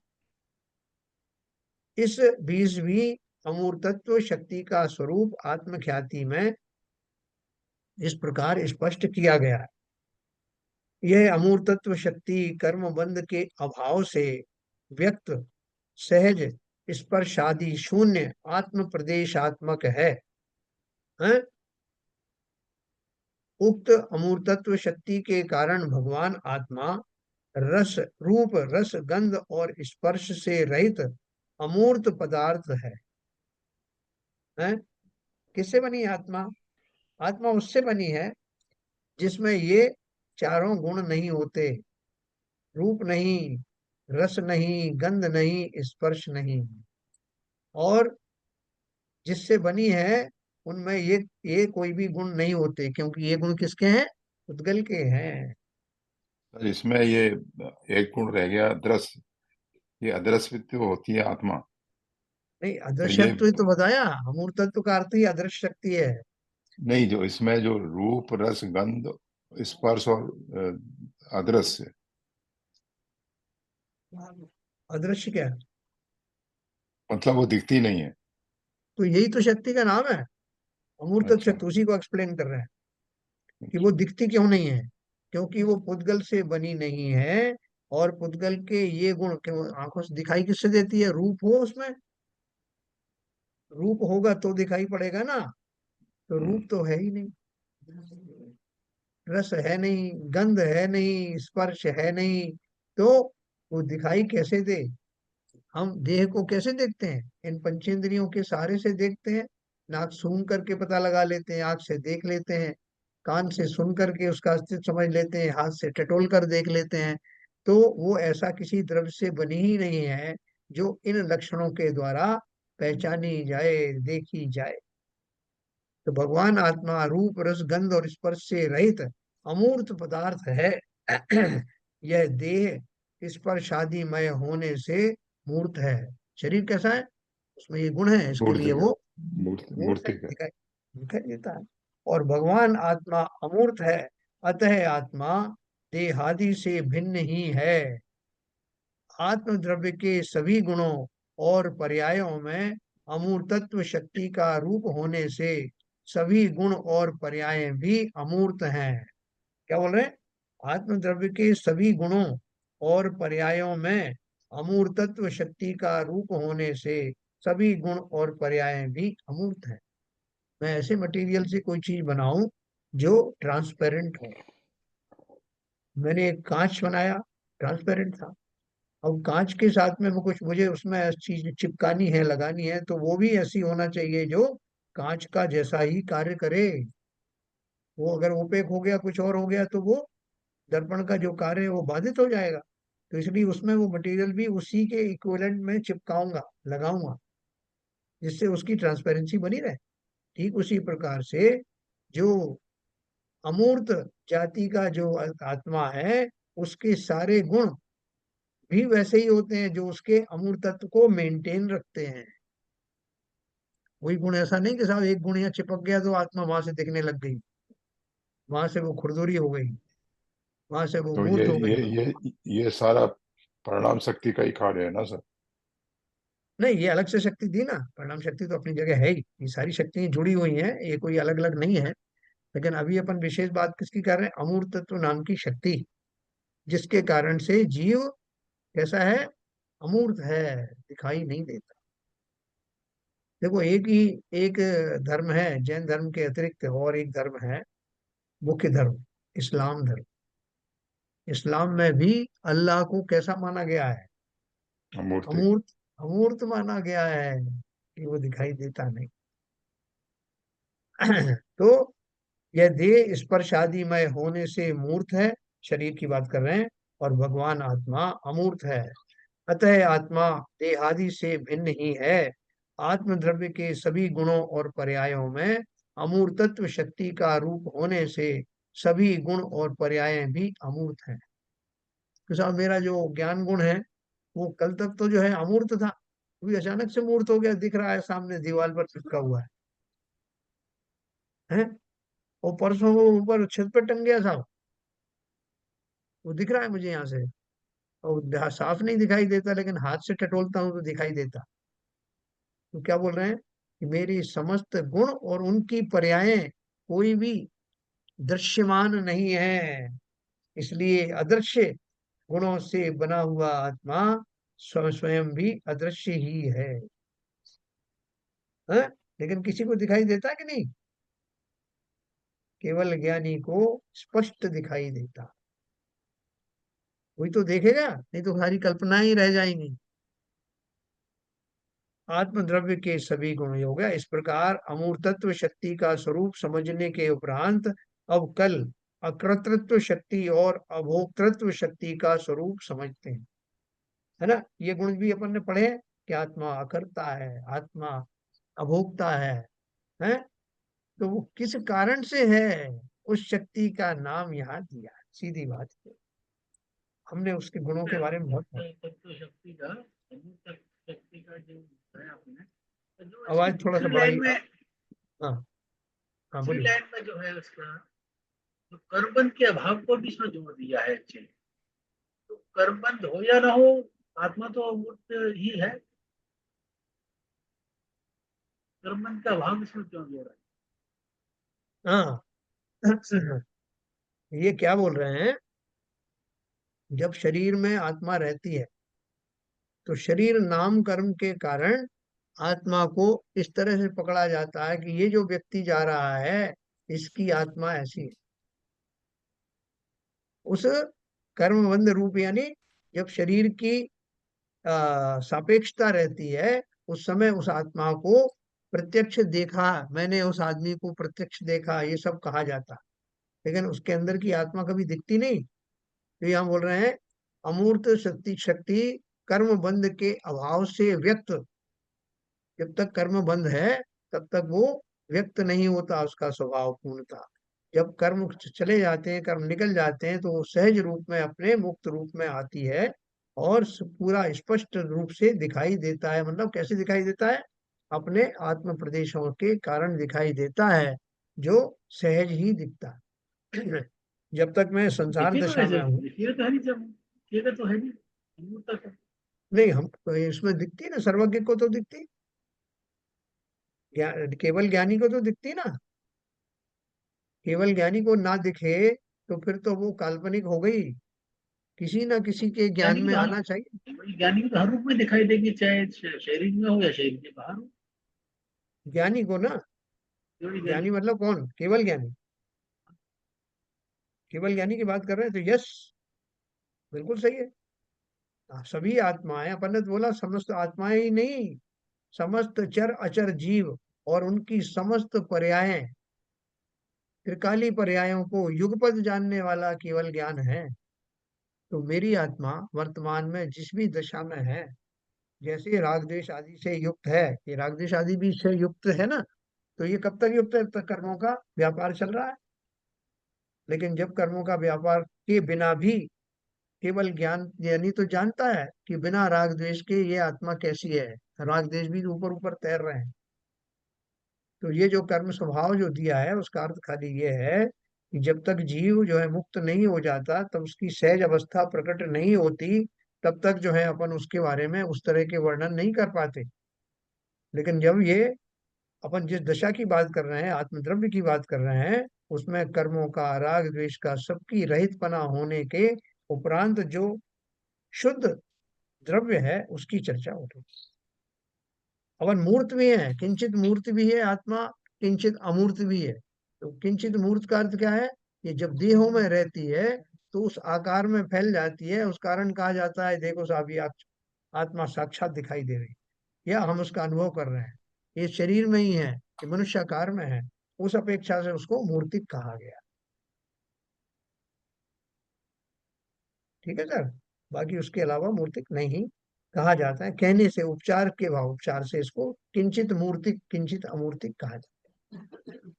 Speaker 1: इस 20वीं अमूर्तत्व शक्ति का स्वरूप आत्मख्याति में इस प्रकार स्पष्ट किया गया है। यह अमूर्तत्व शक्ति कर्म बंध के अभाव से व्यक्त, सहज, स्पर्शादि शून्य आत्म प्रदेशात्मक है। हैं? उक्त अमूर्तत्व शक्ति के कारण भगवान आत्मा रस, रूप, रस, गंध और स्पर्श से रहित अमूर्त पदार्थ है। हैं? किससे बनी है आत्मा? आत्मा उससे बनी है जिसमें ये चारों गुण नहीं होते, रूप नहीं, रस नहीं, गंध नहीं, स्पर्श नहीं। और जिससे बनी है उनमें ये कोई भी गुण नहीं होते, क्योंकि ये गुण किसके हैं? उद्गल के हैं।
Speaker 3: सर इसमें ये एक गुण रह गया, दृश्य। ये अदृश्य होती है आत्मा।
Speaker 1: नहीं,
Speaker 3: तो
Speaker 1: अदृश्य
Speaker 3: ये
Speaker 1: तो, तो बताया, अमूर्त तत्व का अर्थ ही अदृश्य शक्ति है।
Speaker 3: नहीं, जो इसमें जो रूप रस गंध स्पर्श और अदृश्य।
Speaker 1: अदृश्य क्या है?
Speaker 3: मतलब वो दिखती नहीं है।
Speaker 1: तो यही तो शक्ति का नाम है, अमूर्त
Speaker 3: अच्छा,
Speaker 1: शक्ति, उसी को एक्सप्लेन कर रहे हैं कि वो
Speaker 3: अच्छा।
Speaker 1: दिखती क्यों नहीं है। क्योंकि वो पुद्गल से बनी नहीं है। और पुद्गल के ये गुण आंखों से दिखाई किससे देती है? रूप हो उसमें, रूप होगा तो दिखाई पड़ेगा ना। तो
Speaker 3: हम्म,
Speaker 1: रूप तो है ही नहीं, रस है नहीं, गंध है नहीं, स्पर्श है नहीं, तो वो दिखाई कैसे दे? हम देह को कैसे देखते हैं? इन पंचेंद्रियों के सहारे से देखते हैं। नाक सूंघ करके पता लगा लेते हैं, आंख से देख लेते हैं, कान से सुन करके उसका अस्तित्व समझ लेते हैं, हाथ से टटोल कर देख लेते हैं। तो वो ऐसा किसी द्रव्य से बनी ही नहीं है जो इन लक्षणों के द्वारा पहचानी जाए, देखी जाए। तो भगवान आत्मा रूप रस गंध और स्पर्श से रहित अमूर्त पदार्थ है। यह देह स्पर्शादिमय होने से मूर्त है। शरीर कैसा है? उसमें ये गुण है, इसके लिए
Speaker 3: मूर्ति का
Speaker 1: वो मूर्त है,
Speaker 3: मूर्ति का।
Speaker 1: दिखाई दिखाई देता है। और भगवान आत्मा अमूर्त है, अतः आत्मा देहादि से भिन्न ही है। आत्म द्रव्य के सभी गुणों और पर्यायों में अमूर्तत्व शक्ति का रूप होने से सभी गुण और पर्याय भी अमूर्त हैं। क्या बोल रहे हैं? आत्म द्रव्य के सभी गुणों और पर्यायों में अमूर्तत्व शक्ति का रूप होने से सभी गुण और पर्याय भी अमूर्त हैं। मैं ऐसे मटेरियल से कोई चीज बनाऊं जो ट्रांसपेरेंट हो। मैंने एक कांच बनाया, ट्रांसपेरेंट था। अब कांच के साथ में वो कुछ मुझे उसमें चीज चिपकानी है, लगानी है, तो वो भी ऐसी होना चाहिए जो कांच का जैसा ही कार्य करे। वो अगर ओपेक हो गया, कुछ और हो गया, तो वो दर्पण का जो कार्य है वो बाधित हो जाएगा। तो इसलिए उसमें वो मटेरियल भी उसी के इक्विवेलेंट में चिपकाऊंगा, लगाऊंगा, जिससे उसकी ट्रांसपेरेंसी बनी रहे। ठीक उसी प्रकार से जो अमूर्त जाति का जो आत्मा है, उसके सारे गुण भी वैसे ही होते हैं जो उसके अमूर्तत्व को मेंटेन रखते हैं। वही गुण ऐसा नहीं कि साहब एक गुण यहाँ चिपक गया तो आत्मा वहां से दिखने लग गई, वहां से वो खुरदुरी हो गई, वहां से वो
Speaker 3: तो
Speaker 1: मूर्त हो गई।
Speaker 3: ये सारा परिणाम शक्ति का ही कार्य है ना सर?
Speaker 1: नहीं, ये अलग से शक्ति दी ना, परिणाम शक्ति तो अपनी जगह है ही, ये सारी शक्तियां जुड़ी हुई हैं, ये कोई अलग अलग नहीं है। लेकिन अभी अपन विशेष बात किसकी कर रहे हैं? अमूर्त तत्व नाम की शक्ति, जिसके कारण से जीव कैसा है? अमूर्त है, दिखाई नहीं देता। देखो, एक धर्म है जैन धर्म के अतिरिक्त, और एक धर्म है मुख्य धर्म, इस्लाम धर्म। इस्लाम में भी अल्लाह को कैसा माना गया है?
Speaker 3: मूर्ति।
Speaker 1: अमूर्त, अमूर्त माना गया है कि वो दिखाई देता नहीं। तो यह देह स्पर्श आदिमय होने से मूर्त है, शरीर की बात कर रहे हैं, और भगवान आत्मा अमूर्त है। अतः आत्मा देहादि से भिन्न ही है। आत्म द्रव्य के सभी गुणों और पर्यायों में अमूर्तत्व शक्ति का रूप होने से सभी गुण और पर्याय भी अमूर्त हैं। तो साहब मेरा जो ज्ञान गुण है, वो कल तक तो जो है अमूर्त था, अभी अचानक से मूर्त हो गया, दिख रहा है सामने दीवार पर चिपका हुआ है। और परसों वो ऊपर छत पर टंग गया साहब, वो दिख रहा है मुझे यहाँ से। और साफ नहीं दिखाई देता, लेकिन हाथ से टटोलता हूँ तो दिखाई देता। तो क्या बोल रहे हैं कि मेरी समस्त गुण और उनकी पर्यायें कोई भी दृश्यमान नहीं है, इसलिए अदृश्य गुणों से बना हुआ आत्मा स्वयं भी अदृश्य ही है। हाँ? लेकिन किसी को दिखाई देता कि नहीं? केवल ज्ञानी को स्पष्ट दिखाई देता। कोई तो देखेगा, नहीं तो सारी कल्पनाएं ही रह जाएंगी। आत्म द्रव्य के सभी गुण हो गया। इस प्रकार अमूर्तत्व शक्ति का स्वरूप समझने के उपरांत अब कल अकृतृत्व शक्ति और अभोक्तृत्व शक्ति का स्वरूप समझते हैं। है ना? ये गुण भी अपन ने पढ़े हैं कि आत्मा अकर्ता है, आत्मा अभोक्ता है? तो वो किस कारण से है, उस शक्ति का नाम यहाँ दिया, सीधी बात है। हमने उसके गुणों के बारे में बहुत पढ़ा।
Speaker 2: तत्व शक्ति का, तत्व शक्ति का जो है आपने, तो जो इसकी
Speaker 1: आवाज थोड़ा सा
Speaker 2: दूसरी लाइन
Speaker 1: बढ़ाई।
Speaker 2: में,
Speaker 1: हाँ, हाँ
Speaker 2: दूसरी
Speaker 1: बोलिए।
Speaker 2: लाइन में जो है उसका, तो कर्मबंध के अभाव को भी इसमें जोड़ दिया है एक्चुअली। तो कर्मबंध हो या ना हो, आत्मा तो अमूर्त ही है। कर्मबंध का अभाव इसमें क्यों जोड़ा है?
Speaker 1: हाँ। ये क्या बोल रहे हैं, जब शरीर में आत्मा रहती है तो शरीर नाम कर्म के कारण आत्मा को इस तरह से पकड़ा जाता है कि ये जो व्यक्ति जा रहा है इसकी आत्मा ऐसी है। उस कर्मबंध रूप यानी जब शरीर की सापेक्षता रहती है, उस समय उस आत्मा को प्रत्यक्ष देखा, मैंने उस आदमी को प्रत्यक्ष देखा, ये सब कहा जाता। लेकिन उसके अंदर की आत्मा कभी दिखती नहीं। तो यहाँ बोल रहे हैं अमूर्त शक्ति, शक्ति कर्म बंध के अभाव से व्यक्त, जब तक कर्म बंध है तब तक वो व्यक्त नहीं होता उसका स्वभाव पूर्णता। जब कर्म चले जाते हैं, कर्म निकल जाते हैं, तो वो सहज रूप में अपने मुक्त रूप में आती है और पूरा स्पष्ट रूप से दिखाई देता है। मतलब कैसे दिखाई देता है, अपने आत्म प्रदेशों के कारण दिखाई देता है, जो सहज ही दिखता है। जब तक मैं संसार
Speaker 2: दिखे तो
Speaker 1: दशा
Speaker 2: ऐसे,
Speaker 1: में हूँ।
Speaker 2: दिखेगा तो है नहीं, जब दिखेगा तो है नहीं, अमूर्त है।
Speaker 1: नहीं, हम तो इसमें दिखती ना, सर्वज्ञ को तो दिखती, केवल ज्ञानी को तो दिखती ना। केवल ज्ञानी को ना दिखे तो फिर तो वो काल्पनिक हो गई, किसी ना किसी के ज्ञान
Speaker 2: ज्ञानी को
Speaker 1: में
Speaker 2: तो हर
Speaker 1: आना चाहिए।
Speaker 2: ज्ञानी को तो हर रूप में दिखाई देगी, चाहे शरीर में हो या शरीर के बाहर हो।
Speaker 1: ज्ञानी को ना,
Speaker 2: केवल ज्ञानी।
Speaker 1: ज्ञानी मतलब कौन, केवल ज्ञानी, केवल ज्ञानी की बात कर रहे हैं तो यस, बिल्कुल सही है। सभी आत्माएं, अपन ने तो बोला समस्त आत्माएं ही नहीं, समस्त चर अचर जीव और उनकी समस्त पर्यायें, त्रिकाली पर्यायों को युगपद जानने वाला केवल ज्ञान है। तो मेरी आत्मा वर्तमान में जिस भी दशा में है, जैसे राग द्वेष आदि से युक्त है, ये राग द्वेष आदि भी से युक्त है ना, तो ये कब तक युक्त है, तब तक कर्मों का व्यापार चल रहा है। लेकिन जब कर्मों का व्यापार के बिना भी केवल ज्ञान यानी तो जानता है कि बिना राग द्वेष के ये आत्मा कैसी है, राग द्वेष भी ऊपर ऊपर तैर रहे हैं, तो ये जो कर्म स्वभाव जो दिया है उसका अर्थ खाली ये है कि जब तक जीव जो है मुक्त नहीं हो जाता, तब उसकी सहज अवस्था प्रकट नहीं होती, तब तक जो है अपन उसके बारे में उस तरह के वर्णन नहीं कर पाते। लेकिन जब ये अपन जिस दशा की बात कर रहे हैं, आत्मद्रव्य की बात कर रहे हैं, उसमें कर्मों का, राग द्वेष का, सबकी रहितपना होने के उपरांत जो शुद्ध द्रव्य है उसकी चर्चा हो रही है। अपन मूर्त भी है, किंचित मूर्त भी है आत्मा, किंचित अमूर्त भी है। तो किंचित मूर्त का अर्थ क्या है, ये जब देहों में रहती है तो उस आकार में फैल जाती है, उस कारण कहा जाता है देखो साहब ये आत्मा साक्षात दिखाई दे रही है, या हम उसका अनुभव कर रहे हैं, ये शरीर में ही है, ये मनुष्याकार में है, उस अपेक्षा से उसको मूर्तिक कहा गया। ठीक है सर। बाकी उसके अलावा मूर्तिक नहीं कहा जाता है, कहने से, उपचार के भाव उपचार से इसको किंचित मूर्तिक, किंचित अमूर्तिक कहा जाता है।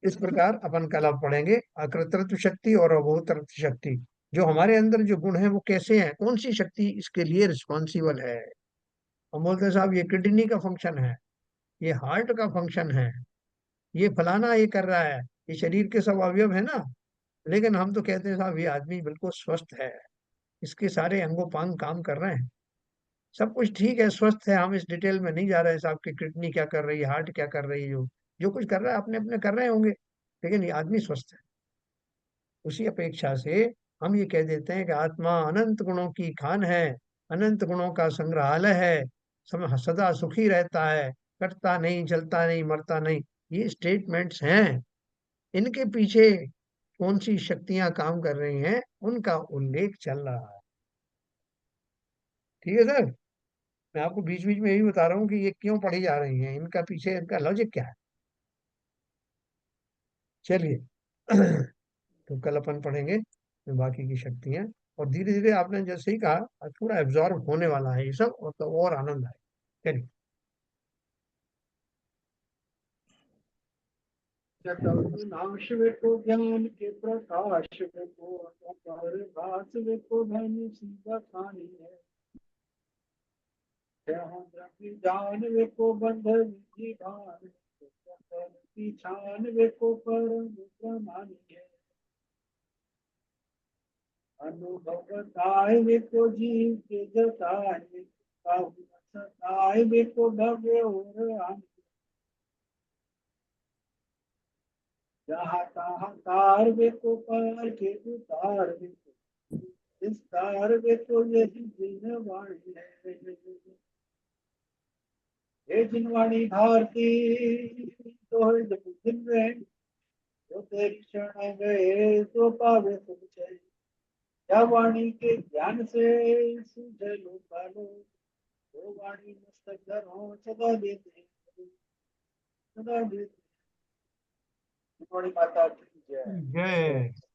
Speaker 1: इस प्रकार अपन कल अब पढ़ेंगे अकृतृत्व शक्ति और अभूतृत्व शक्ति। जो हमारे अंदर जो गुण है वो कैसे हैं, कौन सी शक्ति इसके लिए रिस्पॉन्सिबल है। हम बोलते हैं साहब ये किडनी का फंक्शन है, ये हार्ट का फंक्शन है, ये फलाना ये कर रहा है, ये शरीर के सब अवयव है ना। लेकिन हम तो कहते हैं साहब ये आदमी बिल्कुल स्वस्थ है, इसके सारे अंगोपांग काम कर रहे हैं, सब कुछ ठीक है, स्वस्थ है। हम इस डिटेल में नहीं जा रहे हैं साहब की किडनी क्या कर रही है, हार्ट क्या कर रही है, जो जो कुछ कर रहा है अपने अपने कर रहे होंगे, लेकिन ये आदमी स्वस्थ है। उसी अपेक्षा से हम ये कह देते हैं कि आत्मा अनंत गुणों की खान है, अनंत गुणों का संग्रहालय है, सदा सुखी रहता है, कटता नहीं, जलता नहीं, मरता नहीं। ये स्टेटमेंट्स हैं, इनके पीछे कौन सी शक्तियां काम कर रही हैं उनका उल्लेख चल रहा है। ठीक है सर। मैं आपको बीच बीच में यही बता रहा हूँ कि ये क्यों पढ़ी जा रही हैं, इनका पीछे इनका लॉजिक क्या है। चलिए। तो कल अपन पढ़ेंगे बाकी की शक्तियां, और धीरे धीरे आपने जैसे ही कहा थोड़ा एब्जॉर्ब होने वाला है ये सब, और तो और आनंद आए। चलिए।
Speaker 2: नाश वे को ज्ञान के प्रकाश वे को अपार भास वे को धन सीधा खानी है। जहाँ द्रव्य जान वे को बंध विधि भान, की छान वे को परम प्रमानी है। अनुभव बताए वे को जीव के जताए, काहू न सताए वे को भव्य और आन। जहाँ तहाँ तार वे को पार के उतार वे को, इस तार वे को यही जिन वाणी है। हे जिनवाणी भारती तो जब दिन रहे, तो तेरी क्षण गए तो पावे सुख चैन। क्या वाणी के ज्ञान से सूझे लो पालो, वो वाणी मस्तक धरो सदा देते, सदा देते। जिनवाणी माता की जय।
Speaker 1: जय।